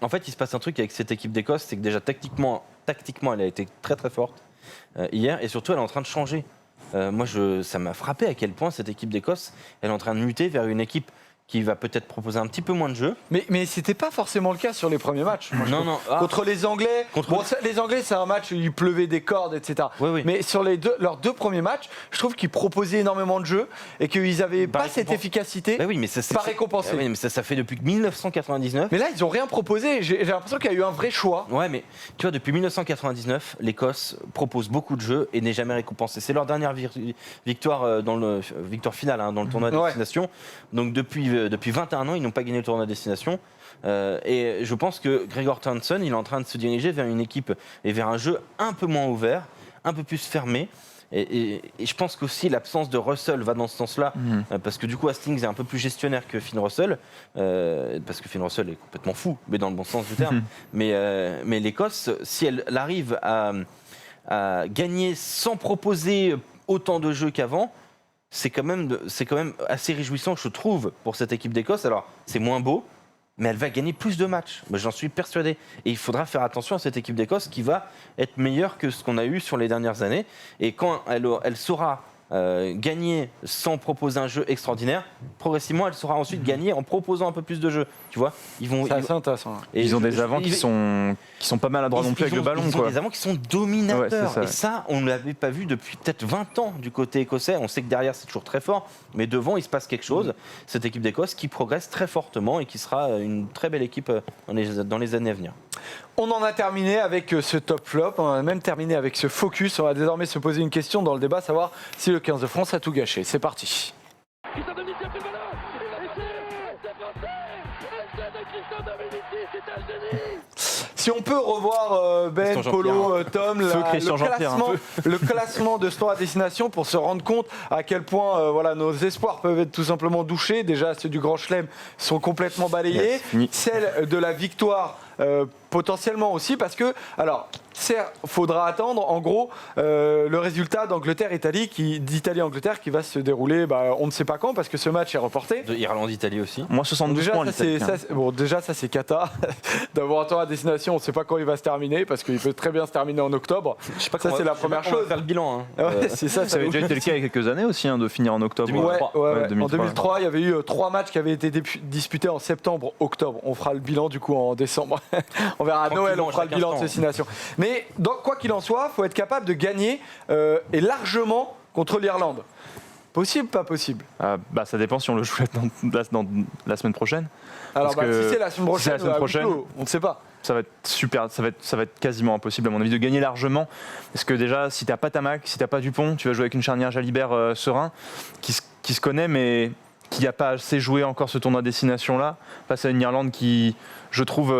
en fait, il se passe un truc avec cette équipe d'Écosse, c'est que déjà tactiquement, elle a été très très forte hier, et surtout, elle est en train de changer. Ça m'a frappé à quel point cette équipe d'Écosse, elle est en train de muter vers une équipe qui va peut-être proposer un petit peu moins de jeu. Mais c'était pas forcément le cas sur les premiers matchs. Non. Contre les Anglais, les Anglais, c'est un match où il pleuvait des cordes, etc. Oui. Mais sur leurs deux premiers matchs, je trouve qu'ils proposaient énormément de jeux et qu'ils n'avaient pas cette efficacité mais ça, pas récompensée. Mais ça fait depuis 1999. Mais là, ils n'ont rien proposé. J'ai l'impression qu'il y a eu un vrai choix. Ouais, mais tu vois, depuis 1999, l'Écosse propose beaucoup de jeux et n'est jamais récompensée. C'est leur dernière victoire victoire finale dans le tournoi de destination. Donc depuis 21 ans, ils n'ont pas gagné le tournoi de destination. Et je pense que Gregor Townsend, il est en train de se diriger vers une équipe et vers un jeu un peu moins ouvert, un peu plus fermé. Et je pense qu'aussi l'absence de Russell va dans ce sens-là, parce que du coup Hastings est un peu plus gestionnaire que Finn Russell, parce que Finn Russell est complètement fou, mais dans le bon sens du terme. Mais l'Écosse, si elle arrive à gagner sans proposer autant de jeux qu'avant, c'est quand même assez réjouissant, je trouve, pour cette équipe d'Écosse. Alors, c'est moins beau, mais elle va gagner plus de matchs. J'en suis persuadé. Et il faudra faire attention à cette équipe d'Écosse qui va être meilleure que ce qu'on a eu sur les dernières années. Et quand elle saura gagner sans proposer un jeu extraordinaire, progressivement, elle saura ensuite gagner en proposant un peu plus de jeux. Tu vois, c'est assez intéressant. Ils ont des avants qui sont pas maladroits non plus avec le ballon. Ils ont des avants qui sont dominateurs. Ouais, et ça, on ne l'avait pas vu depuis peut-être 20 ans du côté écossais. On sait que derrière, c'est toujours très fort. Mais devant, il se passe quelque chose. Cette équipe d'Écosse qui progresse très fortement et qui sera une très belle équipe dans les années à venir. On en a terminé avec ce top flop, on a même terminé avec ce focus. On va désormais se poser une question dans le débat, savoir si le 15 de France a tout gâché. C'est parti. Si on peut revoir Ben, Polo, Tom, le classement de Sport à Destination pour se rendre compte à quel point nos espoirs peuvent être tout simplement douchés. Déjà, ceux du Grand Chelem sont complètement balayés. Celle de la victoire potentiellement aussi, parce que, alors, certes, il faudra attendre, en gros, le résultat d'Italie-Angleterre qui va se dérouler, on ne sait pas quand, parce que ce match est reporté. De Irlande-Italie aussi. Moins 72 points, l'Italie. Déjà, ça, c'est cata. D'avoir un temps à destination, on ne sait pas quand il va se terminer, parce qu'il peut très bien se terminer en octobre. Je sais pas ça, c'est la première chose. On va faire le bilan. C'est ça avait déjà été le cas il y a quelques années aussi, de finir en octobre. 2003. En 2003, il y avait eu 3 matchs qui avaient été disputés en septembre-octobre. On fera le bilan, du coup, en décembre. On verra à Noël, on fera le bilan de destination. Mais quoi qu'il en soit, il faut être capable de gagner et largement contre l'Irlande. Possible, pas possible? Ça dépend si on le joue dans la semaine prochaine. Alors, si c'est la semaine prochaine, on ne sait pas. Ça va être super, ça va être quasiment impossible à mon avis de gagner largement. Parce que déjà, si t'as pas Tamac, si t'as pas Dupont, tu vas jouer avec une charnière Jalibert Serein qui se connaît, mais qui n'a pas assez joué encore ce tournoi destination-là, face à une Irlande qui, je trouve,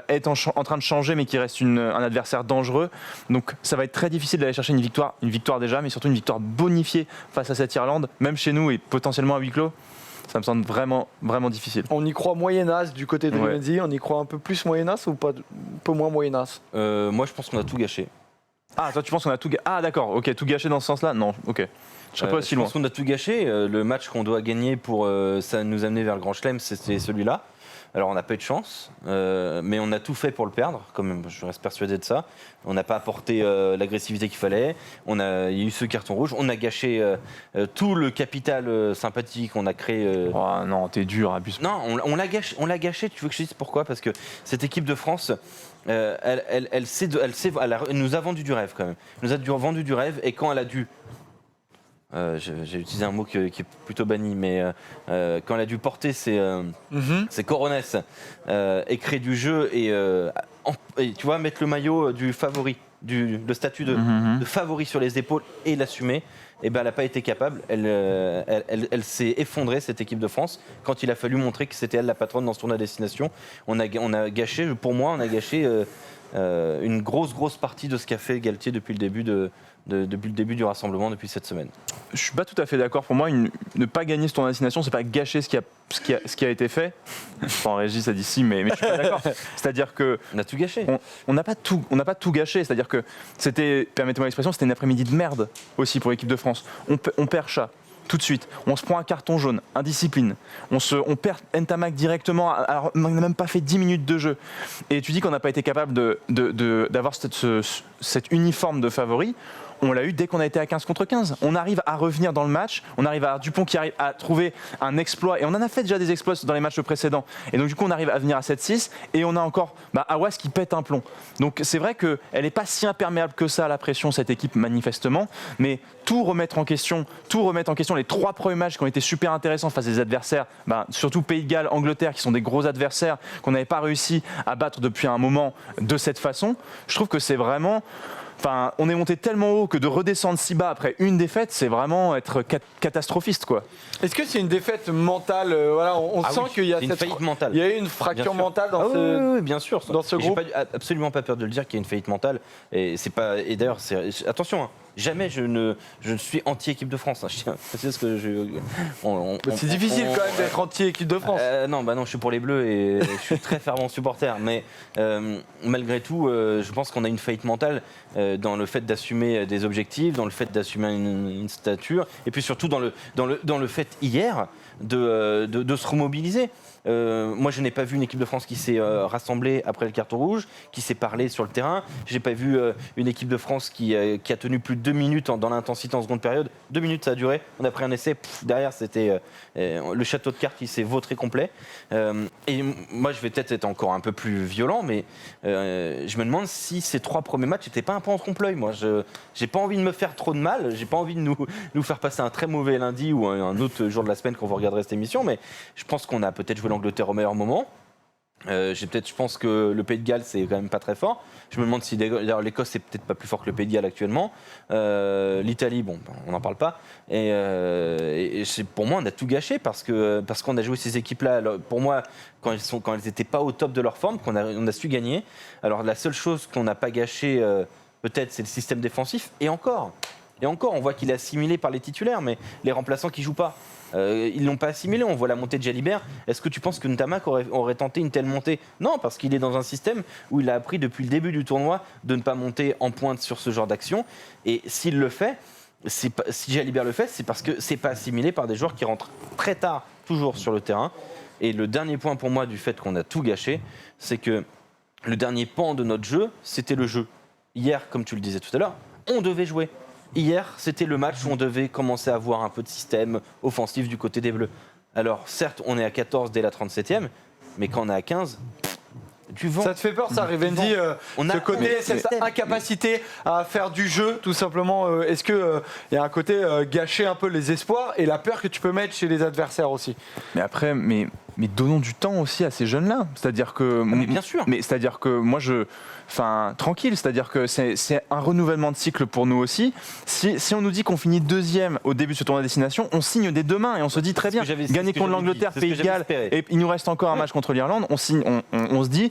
est en train de changer, mais qui reste un adversaire dangereux. Donc ça va être très difficile d'aller chercher une victoire déjà, mais surtout une victoire bonifiée face à cette Irlande, même chez nous et potentiellement à huis clos. Ça me semble vraiment, vraiment difficile. On y croit moyennasse du côté de Lorenzi, on y croit un peu plus moyennasse ou pas, un peu moins moyennasse? Moi, je pense qu'on a tout gâché. Ah, toi, tu penses qu'on a tout gâché? Ah, d'accord, ok, tout gâché dans ce sens-là? Non, ok. Je serais pas aussi loin. Je pense qu'on a tout gâché. Le match qu'on doit gagner pour ça nous amener vers le Grand Chelem, c'était celui-là. Alors, on n'a pas eu de chance, mais on a tout fait pour le perdre, quand même, je reste persuadé de ça. On n'a pas apporté l'agressivité qu'il fallait. Il y a eu ce carton rouge. On a gâché tout le capital sympathique qu'on a créé. Oh non, t'es dur, abuse. Non, on l'a gâché. Tu veux que je dise pourquoi? Parce que cette équipe de France, elle nous a vendu du rêve, quand même. Elle nous a vendu du rêve, et quand elle a dû... j'ai utilisé un mot qui est plutôt banni, mais quand elle a dû porter ses coronesses et créer du jeu et tu vois, mettre le maillot du favori, le statut de favori sur les épaules et l'assumer, et ben elle n'a pas été capable. Elle s'est effondrée, cette équipe de France, quand il a fallu montrer que c'était elle la patronne dans ce tournoi à destination. On a gâché, pour moi, une grosse partie de ce qu'a fait Galtier depuis le début du rassemblement, depuis cette semaine. Je suis pas tout à fait d'accord. Pour moi, ne pas gagner ce tournoi de destination, c'est pas gâcher ce qui a été fait. En régie, ça dit si, mais je suis pas d'accord. C'est-à-dire que on a tout gâché. On n'a pas tout gâché. C'est-à-dire que c'était, permettez-moi l'expression, c'était une après-midi de merde aussi pour l'équipe de France. On perd chat. Tout de suite, on se prend un carton jaune, indiscipline. On perd Ntamak directement, alors on n'a même pas fait 10 minutes de jeu. Et tu dis qu'on n'a pas été capable d'avoir cet uniforme de favori. On l'a eu dès qu'on a été à 15 contre 15. On arrive à revenir dans le match, on arrive à avoir Dupont qui arrive à trouver un exploit, et on en a fait déjà des exploits dans les matchs précédents. Et donc du coup on arrive à venir à 7-6, et on a encore Aouas qui pète un plomb. Donc c'est vrai qu'elle n'est pas si imperméable que ça à la pression, cette équipe, manifestement, mais tout remettre en question les 3 premiers matchs qui ont été super intéressants face à des adversaires, surtout Pays de Galles, Angleterre, qui sont des gros adversaires qu'on n'avait pas réussi à battre depuis un moment de cette façon. Je trouve que c'est vraiment... Enfin, on est monté tellement haut que de redescendre si bas après une défaite, c'est vraiment être catastrophiste, quoi. Est-ce que c'est une défaite mentale? Voilà, on sent qu'il y a une faillite mentale. Il y a eu une fracture mentale dans oui, bien sûr. Dans ce groupe. J'ai absolument pas peur de le dire qu'il y a une faillite mentale. Et c'est pas. Et d'ailleurs, attention. Jamais je ne suis anti-équipe de France. C'est ce que c'est difficile quand même d'être anti-équipe de France. Non, je suis pour les Bleus et je suis très fervent supporter. Mais malgré tout, je pense qu'on a une faillite mentale dans le fait d'assumer des objectifs, dans le fait d'assumer une stature, et puis surtout dans le fait hier de se remobiliser. Moi, je n'ai pas vu une équipe de France qui s'est rassemblée après le carton rouge, qui s'est parlé sur le terrain. Je n'ai pas vu une équipe de France qui a tenu plus de 2 minutes dans l'intensité en seconde période. 2 minutes, ça a duré. On a pris un essai. Derrière, c'était le château de cartes qui s'est vautré complet. Et moi, je vais peut-être être encore un peu plus violent, mais je me demande si ces 3 premiers matchs n'étaient pas un peu en trompe-l'œil. Moi, je n'ai pas envie de me faire trop de mal. J'ai pas envie de nous faire passer un très mauvais lundi ou un autre jour de la semaine quand vous regarderez cette émission. Mais je pense qu'on a peut-être joué l'Angleterre au meilleur moment. Je pense que le Pays de Galles, c'est quand même pas très fort. Je me demande si d'ailleurs l'Écosse, c'est peut-être pas plus fort que le Pays de Galles actuellement. L'Italie, on n'en parle pas. Et pour moi, on a tout gâché parce qu'on a joué ces équipes-là. Alors, pour moi, quand elles n'étaient pas au top de leur forme, on a su gagner. Alors la seule chose qu'on n'a pas gâché, peut-être, c'est le système défensif. Et encore, on voit qu'il est assimilé par les titulaires, mais les remplaçants qui jouent pas. Ils l'ont pas assimilé, on voit la montée de Jalibert. Est-ce que tu penses que Ntamak aurait tenté une telle montée? Non, parce qu'il est dans un système où il a appris depuis le début du tournoi de ne pas monter en pointe sur ce genre d'action. Et s'il le fait, si Jalibert le fait, c'est parce que c'est pas assimilé par des joueurs qui rentrent très tard, toujours sur le terrain. Et le dernier point pour moi du fait qu'on a tout gâché, c'est que le dernier pan de notre jeu, c'était le jeu. Hier, comme tu le disais tout à l'heure, on devait jouer. Hier, c'était le match où on devait commencer à avoir un peu de système offensif du côté des Bleus. Alors, certes, on est à 14 dès la 37e, mais quand on est à 15, du vent. Ça te fait peur, ça, Rivendi, ce côté, cette incapacité à faire du jeu, tout simplement. Est-ce qu'il y a un côté gâcher un peu les espoirs et la peur que tu peux mettre chez les adversaires aussi? Mais après, mais donnons du temps aussi à ces jeunes-là. C'est-à-dire que, mais bien sûr. Mais c'est-à-dire que moi, tranquille, c'est-à-dire que c'est un renouvellement de cycle pour nous aussi. Si on nous dit qu'on finit deuxième au début de ce tournoi à destination, on signe dès demain et on se dit très bien, gagner contre l'Angleterre, Pays de Galles, et il nous reste encore un match contre l'Irlande, on se dit,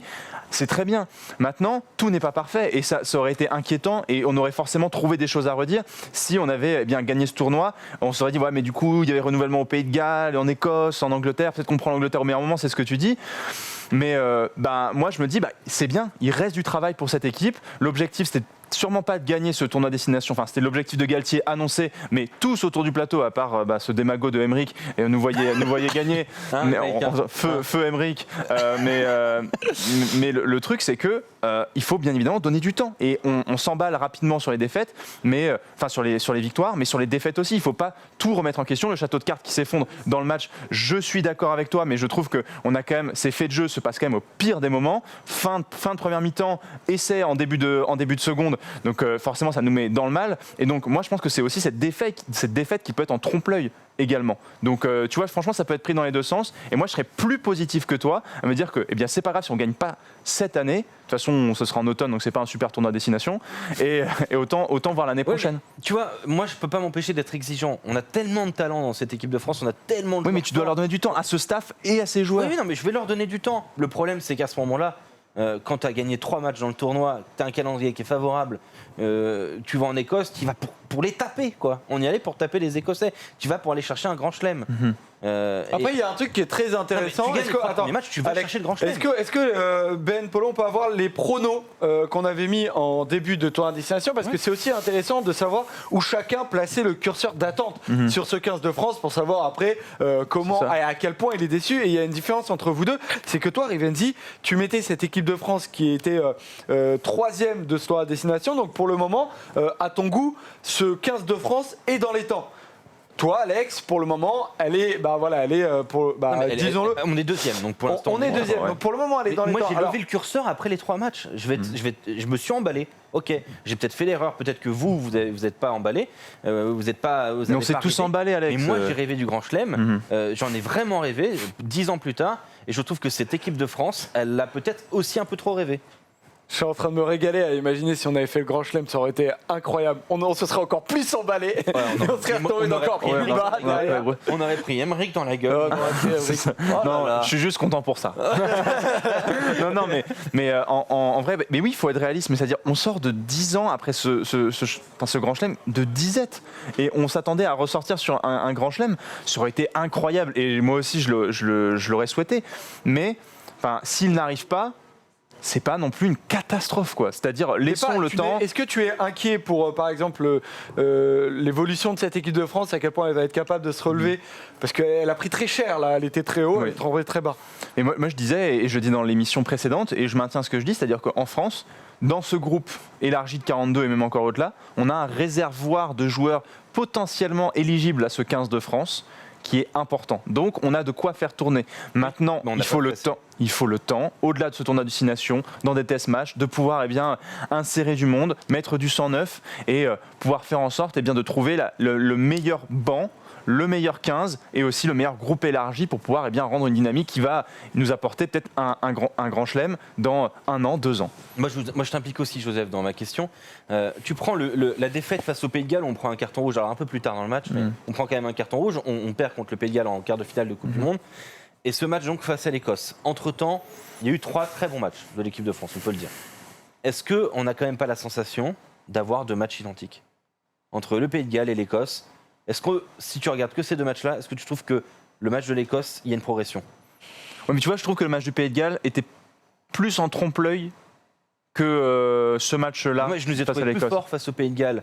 c'est très bien. Maintenant, tout n'est pas parfait et ça aurait été inquiétant et on aurait forcément trouvé des choses à redire si on avait bien gagné ce tournoi. On se serait dit, ouais, mais du coup, il y avait renouvellement au Pays de Galles, en Écosse, en Angleterre, peut-être qu'on prend l'Angleterre au meilleur moment, c'est ce que tu dis. Mais moi, je me dis, c'est bien, il reste du travail pour cette équipe. L'objectif, c'était sûrement pas de gagner ce tournoi destination, enfin c'était l'objectif de Galtier annoncé, mais tous autour du plateau, à part ce démago de Emeric, et nous voyait gagner, feu Emeric, mais le truc c'est que il faut bien évidemment donner du temps, et on s'emballe rapidement sur les défaites, mais enfin sur les victoires, mais sur les défaites aussi, il faut pas tout remettre en question, le château de cartes qui s'effondre dans le match, je suis d'accord avec toi, mais je trouve que on a quand même, ces faits de jeu se passent quand même au pire des moments, fin de première mi-temps, essai en début de seconde. Donc forcément ça nous met dans le mal et donc moi je pense que c'est aussi cette défaite qui peut être en trompe-l'œil également. Donc tu vois franchement ça peut être pris dans les deux sens et moi je serais plus positif que toi à me dire que eh bien c'est pas grave si on gagne pas cette année, de toute façon ce sera en automne donc c'est pas un super tournoi à destination et autant voir l'année prochaine. Tu vois, moi je peux pas m'empêcher d'être exigeant. On a tellement de talent dans cette équipe de France, on a tellement de Oui mais tu dois leur donner du temps à ce staff et à ces joueurs. Oui non mais je vais leur donner du temps. Le problème c'est qu'à ce moment-là quand tu as gagné 3 matchs dans le tournoi, tu as un calendrier qui est favorable, tu vas en Écosse, tu vas pour les taper, quoi. On y allait pour taper les Écossais. Tu vas pour aller chercher un grand chelem. Après, il y a un truc qui est très intéressant. Non, tu matchs, tu vas chercher le grand chelem. Est-ce que Ben Polo, on peut avoir les pronos qu'on avait mis en début de tournoi à destination, parce que c'est aussi intéressant de savoir où chacun plaçait le curseur d'attente sur ce 15 de France pour savoir après comment, à quel point il est déçu. Et il y a une différence entre vous deux, c'est que toi, Rivenzi, tu mettais cette équipe de France qui était 3e de ce tournoi à destination. Donc pour le moment, à ton goût, ce 15 de France est dans les temps. Toi, Alex, pour le moment, disons-le. On est 2e, donc pour l'instant. On est 2e, donc pour le moment, elle est dans les temps. Moi, j'ai levé le curseur après les 3 matchs. Je me suis emballé. Ok, j'ai peut-être fait l'erreur. Peut-être que vous n'êtes pas emballé. Vous n'êtes pas. Mais on s'est tous emballés, Alex. Mais moi, j'ai rêvé du Grand Chelem. J'en ai vraiment rêvé 10 ans plus tard. Et je trouve que cette équipe de France, elle l'a peut-être aussi un peu trop rêvé. Je suis en train de me régaler à imaginer si on avait fait le Grand Chelem, ça aurait été incroyable. On se serait encore plus emballé. On serait retombé encore plus bas. On aurait pris Emeric dans la gueule. Je suis juste content pour ça. non, mais en vrai, mais oui, il faut être réaliste. Mais c'est-à-dire, on sort de 10 ans après ce Grand Chelem de disette. Et on s'attendait à ressortir sur un Grand Chelem. Ça aurait été incroyable. Et moi aussi, je l'aurais souhaité. Mais s'il n'arrive pas, c'est pas non plus une catastrophe, quoi. C'est-à-dire, laissons le temps. Est-ce que tu es inquiet pour, par exemple, l'évolution de cette équipe de France, à quel point elle va être capable de se relever? Parce qu'elle a pris très cher, là. Elle était très haut, elle est tombée très bas. Et moi, je disais, et je le dis dans l'émission précédente, et je maintiens ce que je dis, c'est-à-dire qu'en France, dans ce groupe élargi de 42 et même encore au-delà, on a un réservoir de joueurs potentiellement éligibles à ce 15 de France qui est important. Donc, on a de quoi faire tourner. Maintenant, il faut le temps, au-delà de ce tournoi de destination, dans des test matchs, de pouvoir insérer du monde, mettre du sang neuf et pouvoir faire en sorte de trouver le meilleur banc, le meilleur 15 et aussi le meilleur groupe élargi pour pouvoir rendre une dynamique qui va nous apporter peut-être un grand chelem dans 1 an, 2 ans. Moi, je t'implique aussi, Joseph, dans ma question. Tu prends la défaite face au Pays de Galles, on prend un carton rouge, alors un peu plus tard dans le match, mais on prend quand même un carton rouge, on perd contre le Pays de Galles en quart de finale de Coupe du Monde. Et ce match donc face à l'Écosse. Entre-temps, il y a eu 3 très bons matchs de l'équipe de France, on peut le dire. Est-ce qu'on n'a quand même pas la sensation d'avoir 2 matchs identiques entre le Pays de Galles et l'Écosse? Est-ce que, si tu regardes que ces 2 matchs-là, est-ce que tu trouves que le match de l'Écosse, il y a une progression? Oui, mais tu vois, je trouve que le match du Pays de Galles était plus en trompe-l'œil que ce match-là. Moi, je nous ai trouvé plus fort face au Pays de Galles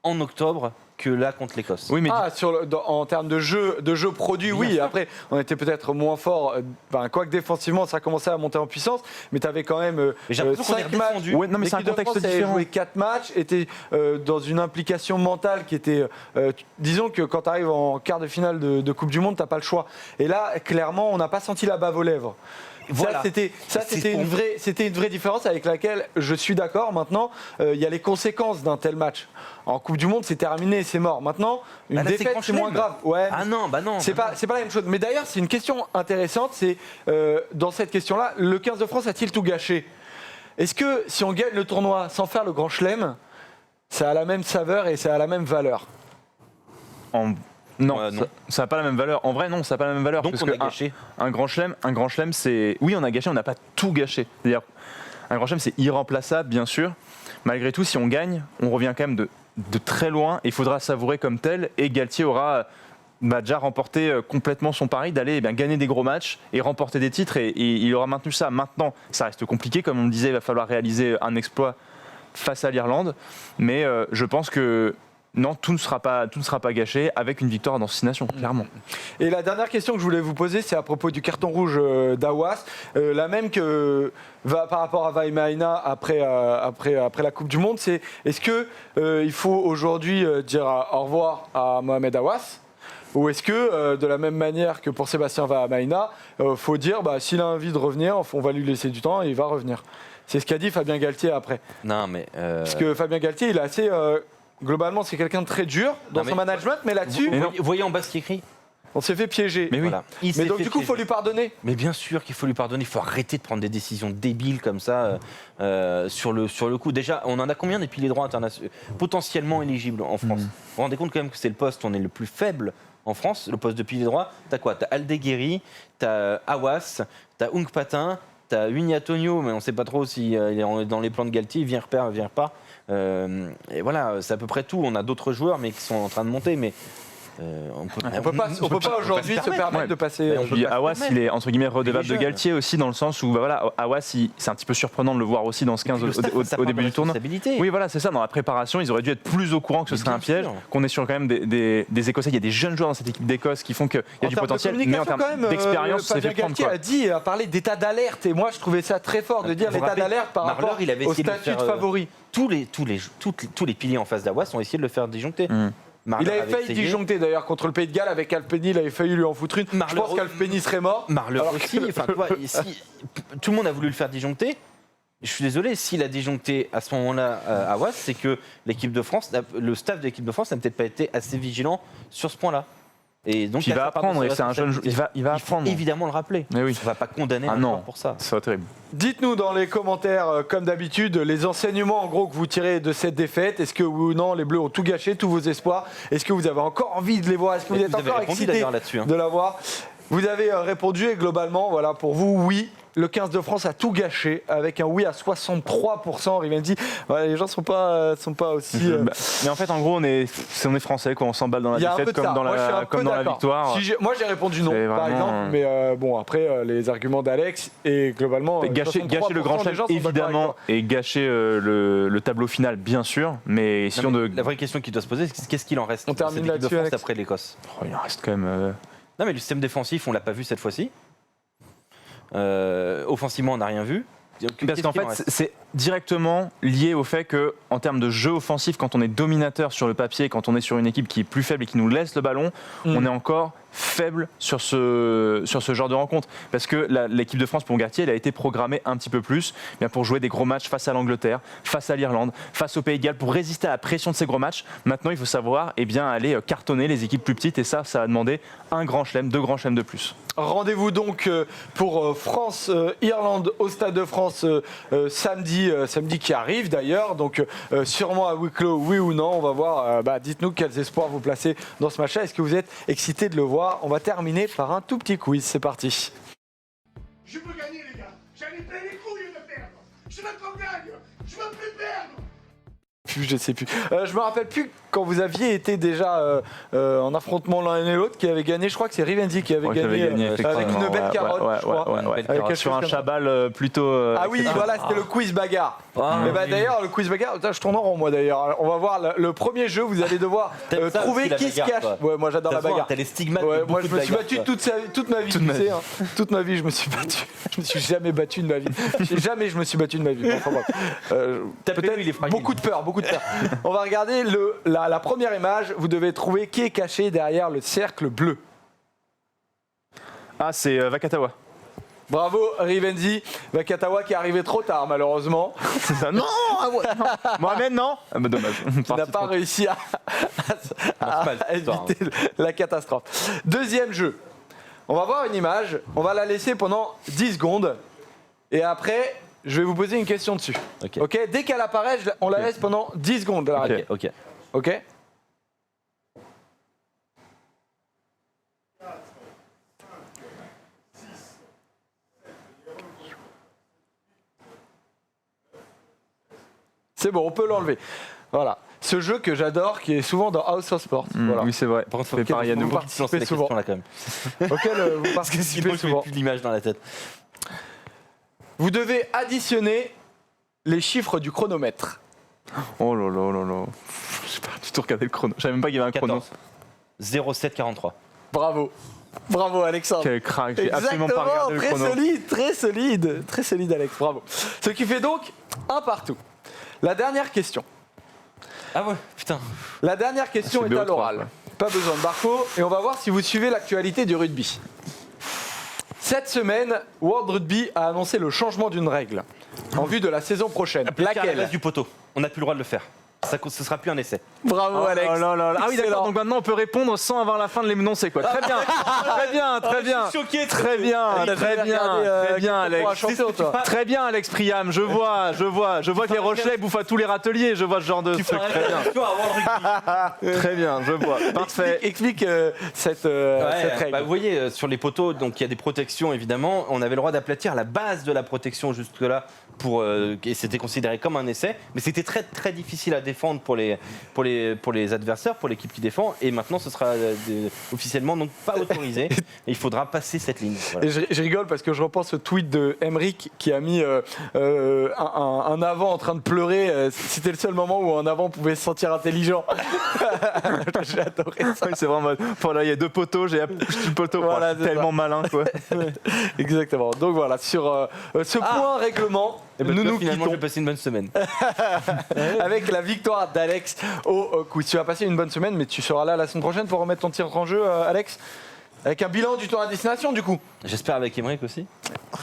en octobre que là contre l'Écosse. Oui, mais en termes de jeu produit, oui. Après, on était peut-être moins fort. Quoique défensivement, ça a commencé à monter en puissance, mais tu avais quand même 5 matchs. Ouais, non, mais c'est un contexte différent. Joué 4 matchs, était dans une implication mentale qui était. Disons que quand tu arrives en quart de finale de Coupe du Monde, tu n'as pas le choix. Et là, clairement, on n'a pas senti la bave aux lèvres. Voilà. C'était une vraie différence avec laquelle je suis d'accord. Maintenant, il y a les conséquences d'un tel match. En Coupe du Monde, c'est terminé, c'est mort. Maintenant, une Là, c'est défaite, grand c'est moins chelem. grave. Ouais, Ah non, bah non. c'est pas la même chose. Mais d'ailleurs, c'est une question intéressante. C'est dans cette question-là, le 15 de France a-t-il tout gâché? Est-ce que si on gagne le tournoi sans faire le grand chelem, ça a la même saveur et ça a la même valeur? Non, Ouais, non. ça n'a pas la même valeur. En vrai, non, ça n'a pas la même valeur. Donc parce on a que gâché. un grand chelem, c'est. Oui, on a gâché, on n'a pas tout gâché. C'est-à-dire, un grand chelem, c'est irremplaçable, bien sûr. Malgré tout, si on gagne, on revient quand même de très loin. Et il faudra savourer comme tel. Et Galtier aura déjà remporté complètement son pari d'aller gagner des gros matchs et remporter des titres. Et il aura maintenu ça. Maintenant, ça reste compliqué. Comme on le disait, il va falloir réaliser un exploit face à l'Irlande. Mais je pense que. Non, tout ne sera pas gâché avec une victoire dans 6 nations, clairement. Et la dernière question que je voulais vous poser, c'est à propos du carton rouge d'Awas, la même que par rapport à Vaimaina après la Coupe du Monde. C'est est-ce que il faut aujourd'hui dire au revoir à Mohamed Awas, ou est-ce que de la même manière que pour Sébastien Vaimaina, faut dire s'il a envie de revenir, on va lui laisser du temps et il va revenir. C'est ce qu'a dit Fabien Galtier après. Non, mais. Parce que Fabien Galtier, il est assez globalement, c'est quelqu'un de très dur dans son management, mais là-dessus, Voyez en bas ce qui écrit. on s'est fait piéger. Mais oui. Voilà. Mais donc du coup, il faut lui pardonner. Mais bien sûr qu'il faut lui pardonner. Il faut arrêter de prendre des décisions débiles comme ça sur le coup. Déjà, on en a combien des piliers droits internationaux potentiellement éligibles en France? Vous vous rendez compte quand même que c'est le poste où on est le plus faible en France, le poste de pilier droit. T'as quoi? T'as Aldeguerri, t'as Awas, t'as Hunkpatin, t'as Vignatonio, mais on ne sait pas trop si il est dans les plans de Galtier, il vient pas. Et voilà, c'est à peu près tout. On a d'autres joueurs mais qui sont en train de monter, mais on peut pas aujourd'hui se permettre de passer. Puis Awas, il est entre guillemets redevable de Galtier aussi, dans le sens où Awas, c'est un petit peu surprenant de le voir aussi dans ce 15 au début du tournoi. Oui, voilà, c'est ça. Dans la préparation, ils auraient dû être plus au courant que ce serait un piège, qu'on est sur quand même des Écossais. Il y a des jeunes joueurs dans cette équipe d'Écosse qui font qu'il y a du potentiel, mais en termes d'expérience, c'est fait prendre. Galtier a parlé d'état d'alerte, et moi je trouvais ça très fort de dire l'état d'alerte par rapport au statut de favori. Tous les piliers en face d'Awas ont essayé de le faire disjoncter. Il avait failli disjoncter d'ailleurs contre le Pays de Galles avec Alpeni, il avait failli lui en foutre une. Je pense qu'Alpeni serait mort. Marler aussi. Enfin, tu vois, tout le monde a voulu le faire disjoncter. Je suis désolé, s'il a disjoncté à ce moment-là Awas, c'est que l'équipe de France, le staff de l'équipe de France n'a peut-être pas été assez vigilant sur ce point-là. Et donc il va apprendre, et c'est un jeune, il va apprendre. Évidemment le rappeler. Mais oui. On va pas condamner un joueur pour ça. Ça serait terrible. Dites-nous dans les commentaires, comme d'habitude, les enseignements en gros que vous tirez de cette défaite. Est-ce que oui ou non, les Bleus ont tout gâché, tous vos espoirs? Est-ce que vous avez encore envie de les voir? Est-ce que vous êtes encore excité de la voir? Vous avez répondu et globalement, voilà, pour vous, oui. Le 15 de France a tout gâché avec un oui à 63%. Rivendi, voilà, les gens sont pas aussi. Mais en fait, en gros, on est français, quoi. On s'emballe dans la défaite comme dans la victoire. Moi, j'ai répondu non, par exemple. Mais bon, après, les arguments d'Alex et globalement. Gâcher le grand chelem, évidemment, et gâcher le tableau final, bien sûr. Mais si la vraie question qui doit se poser, c'est qu'est-ce qu'il en reste? On termine là-dessus après l'Écosse. Il en reste quand même. Non, mais le système défensif, on l'a pas vu cette fois-ci. Offensivement, on n'a rien vu. Parce qu'en fait, c'est directement lié au fait que, en termes de jeu offensif, quand on est dominateur sur le papier, quand on est sur une équipe qui est plus faible et qui nous laisse le ballon, on est encore faible sur ce genre de rencontre. Parce que l'équipe de France pour Galtier, elle a été programmée un petit peu plus pour jouer des gros matchs face à l'Angleterre, face à l'Irlande, face au Pays de Galles, pour résister à la pression de ces gros matchs. Maintenant, il faut savoir aller cartonner les équipes plus petites, et ça a demandé un grand chelem, 2 grands chelems de plus. Rendez-vous donc pour France-Irlande au Stade de France samedi qui arrive d'ailleurs, donc sûrement à huis clos, oui ou non, on va voir. Dites-nous quels espoirs vous placez dans ce match-là. Est-ce que vous êtes excité de le voir? On va terminer par un tout petit quiz, c'est parti. Je veux gagner les gars, j'en ai plein les couilles de perdre. Je veux qu'on gagne, je veux plus perdre. Je sais plus. Je me rappelle plus quand vous aviez été déjà en affrontement l'un et l'autre qui avait gagné. Je crois que c'est Rivendi qui avait gagné avec une belle carotte, je crois. Sur un chabal plutôt. Ah oui, voilà, c'était le quiz bagarre. D'ailleurs, le quiz bagarre, je tourne en rond moi d'ailleurs. On va voir le premier jeu. Vous allez devoir trouver qui se cache. Ouais, moi j'adore la bagarre. T'as les stigmates. Moi je me suis battu toute ma vie. Toute ma vie, je me suis battu. Je me suis jamais battu de ma vie. Jamais je me suis battu de ma vie. Enfin, peut-être beaucoup de peur. On va regarder la première image. Vous devez trouver qui est caché derrière le cercle bleu. Ah, c'est Vakatawa. Bravo Rivenzi. Vakatawa qui est arrivé trop tard malheureusement. C'est ça. Non, non. Mohamed, non. Ah bah dommage. Il n'a pas réussi à éviter la catastrophe. Deuxième jeu. On va voir une image, on va la laisser pendant 10 secondes et après je vais vous poser une question dessus. Ok. Dès qu'elle apparaît, on la laisse pendant 10 secondes. Ok. Ok. C'est bon, on peut l'enlever. Voilà. Ce jeu que j'adore, qui est souvent dans House of Sport. Voilà. Oui, c'est vrai. Par contre, Fait par Yannou. vous Tu lancer la souvent. question là quand même. Auquel vous Parce que sinon, participez je souvent. n'ai plus l'image dans la tête. Vous devez additionner les chiffres du chronomètre. Oh là là là là. J'ai pas du tout regardé le chrono. Je savais même pas qu'il y avait un chrono. 14. 0743. Bravo. Bravo Alexandre. Quel crack. J'ai absolument pas regardé le très chrono. très solide Alex, bravo. Ce qui fait donc un partout. La dernière question. Ah ouais, putain. La dernière question c'est est à BO3, l'oral. quoi. Pas besoin de barco et on va voir si vous suivez l'actualité du rugby. Cette semaine, World Rugby a annoncé le changement d'une règle en vue de la saison prochaine. À la Laquelle? base du poteau. On n'a plus le droit de le faire. Ce sera plus un essai. Bravo Oh Alex. là là là. Ah oui, d'accord. Excellent. Donc maintenant, on peut répondre sans avoir la fin de l'énoncé, quoi. Très bien. Très bien. Très bien. Choqué. Très bien. T'as Très jamais bien. regardé, Très bien, Pour un Alex. champion, toi. Très bien, Alex Priam. Je vois que les Rochelais bouffent à tous les râteliers. Je vois ce genre de truc. Très bien. Très bien, je vois. Parfait. Explique cette règle. Vous voyez, sur les poteaux, donc il y a des protections évidemment. On avait le droit d'aplatir la base de la protection jusque-là et c'était considéré comme un essai, mais c'était très très difficile à défendre pour les adversaires, pour l'équipe qui défend. Et maintenant, ce sera officiellement donc pas autorisé. Et il faudra passer cette ligne. Voilà. Et je rigole parce que je repense au tweet de Emric qui a mis un avant en train de pleurer. C'était le seul moment où un avant pouvait se sentir intelligent. J'ai adoré ça. Oui, c'est vraiment. Voilà, il y a deux poteaux. J'ai appuyé le poteau. Voilà, c'est tellement malin, quoi. Exactement. Donc voilà, sur ce point règlement, Et ben, nous nous finalement, je quittons vais passer une bonne semaine. avec la victoire d'Alex au quiz. Tu vas passer une bonne semaine, mais tu seras là la semaine prochaine pour remettre ton tir en jeu, Alex. Avec un bilan du tour à destination, du coup. J'espère avec Emmerich aussi.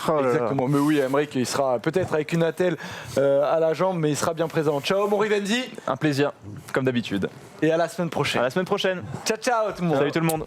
Oh là là. Exactement. Mais oui, Emric, il sera peut-être avec une attelle à la jambe, mais il sera bien présent. Ciao, mon Rivenzi. Un plaisir, comme d'habitude. Et à la semaine prochaine. À la semaine prochaine. Ciao, ciao, tout le monde. Salut tout le monde.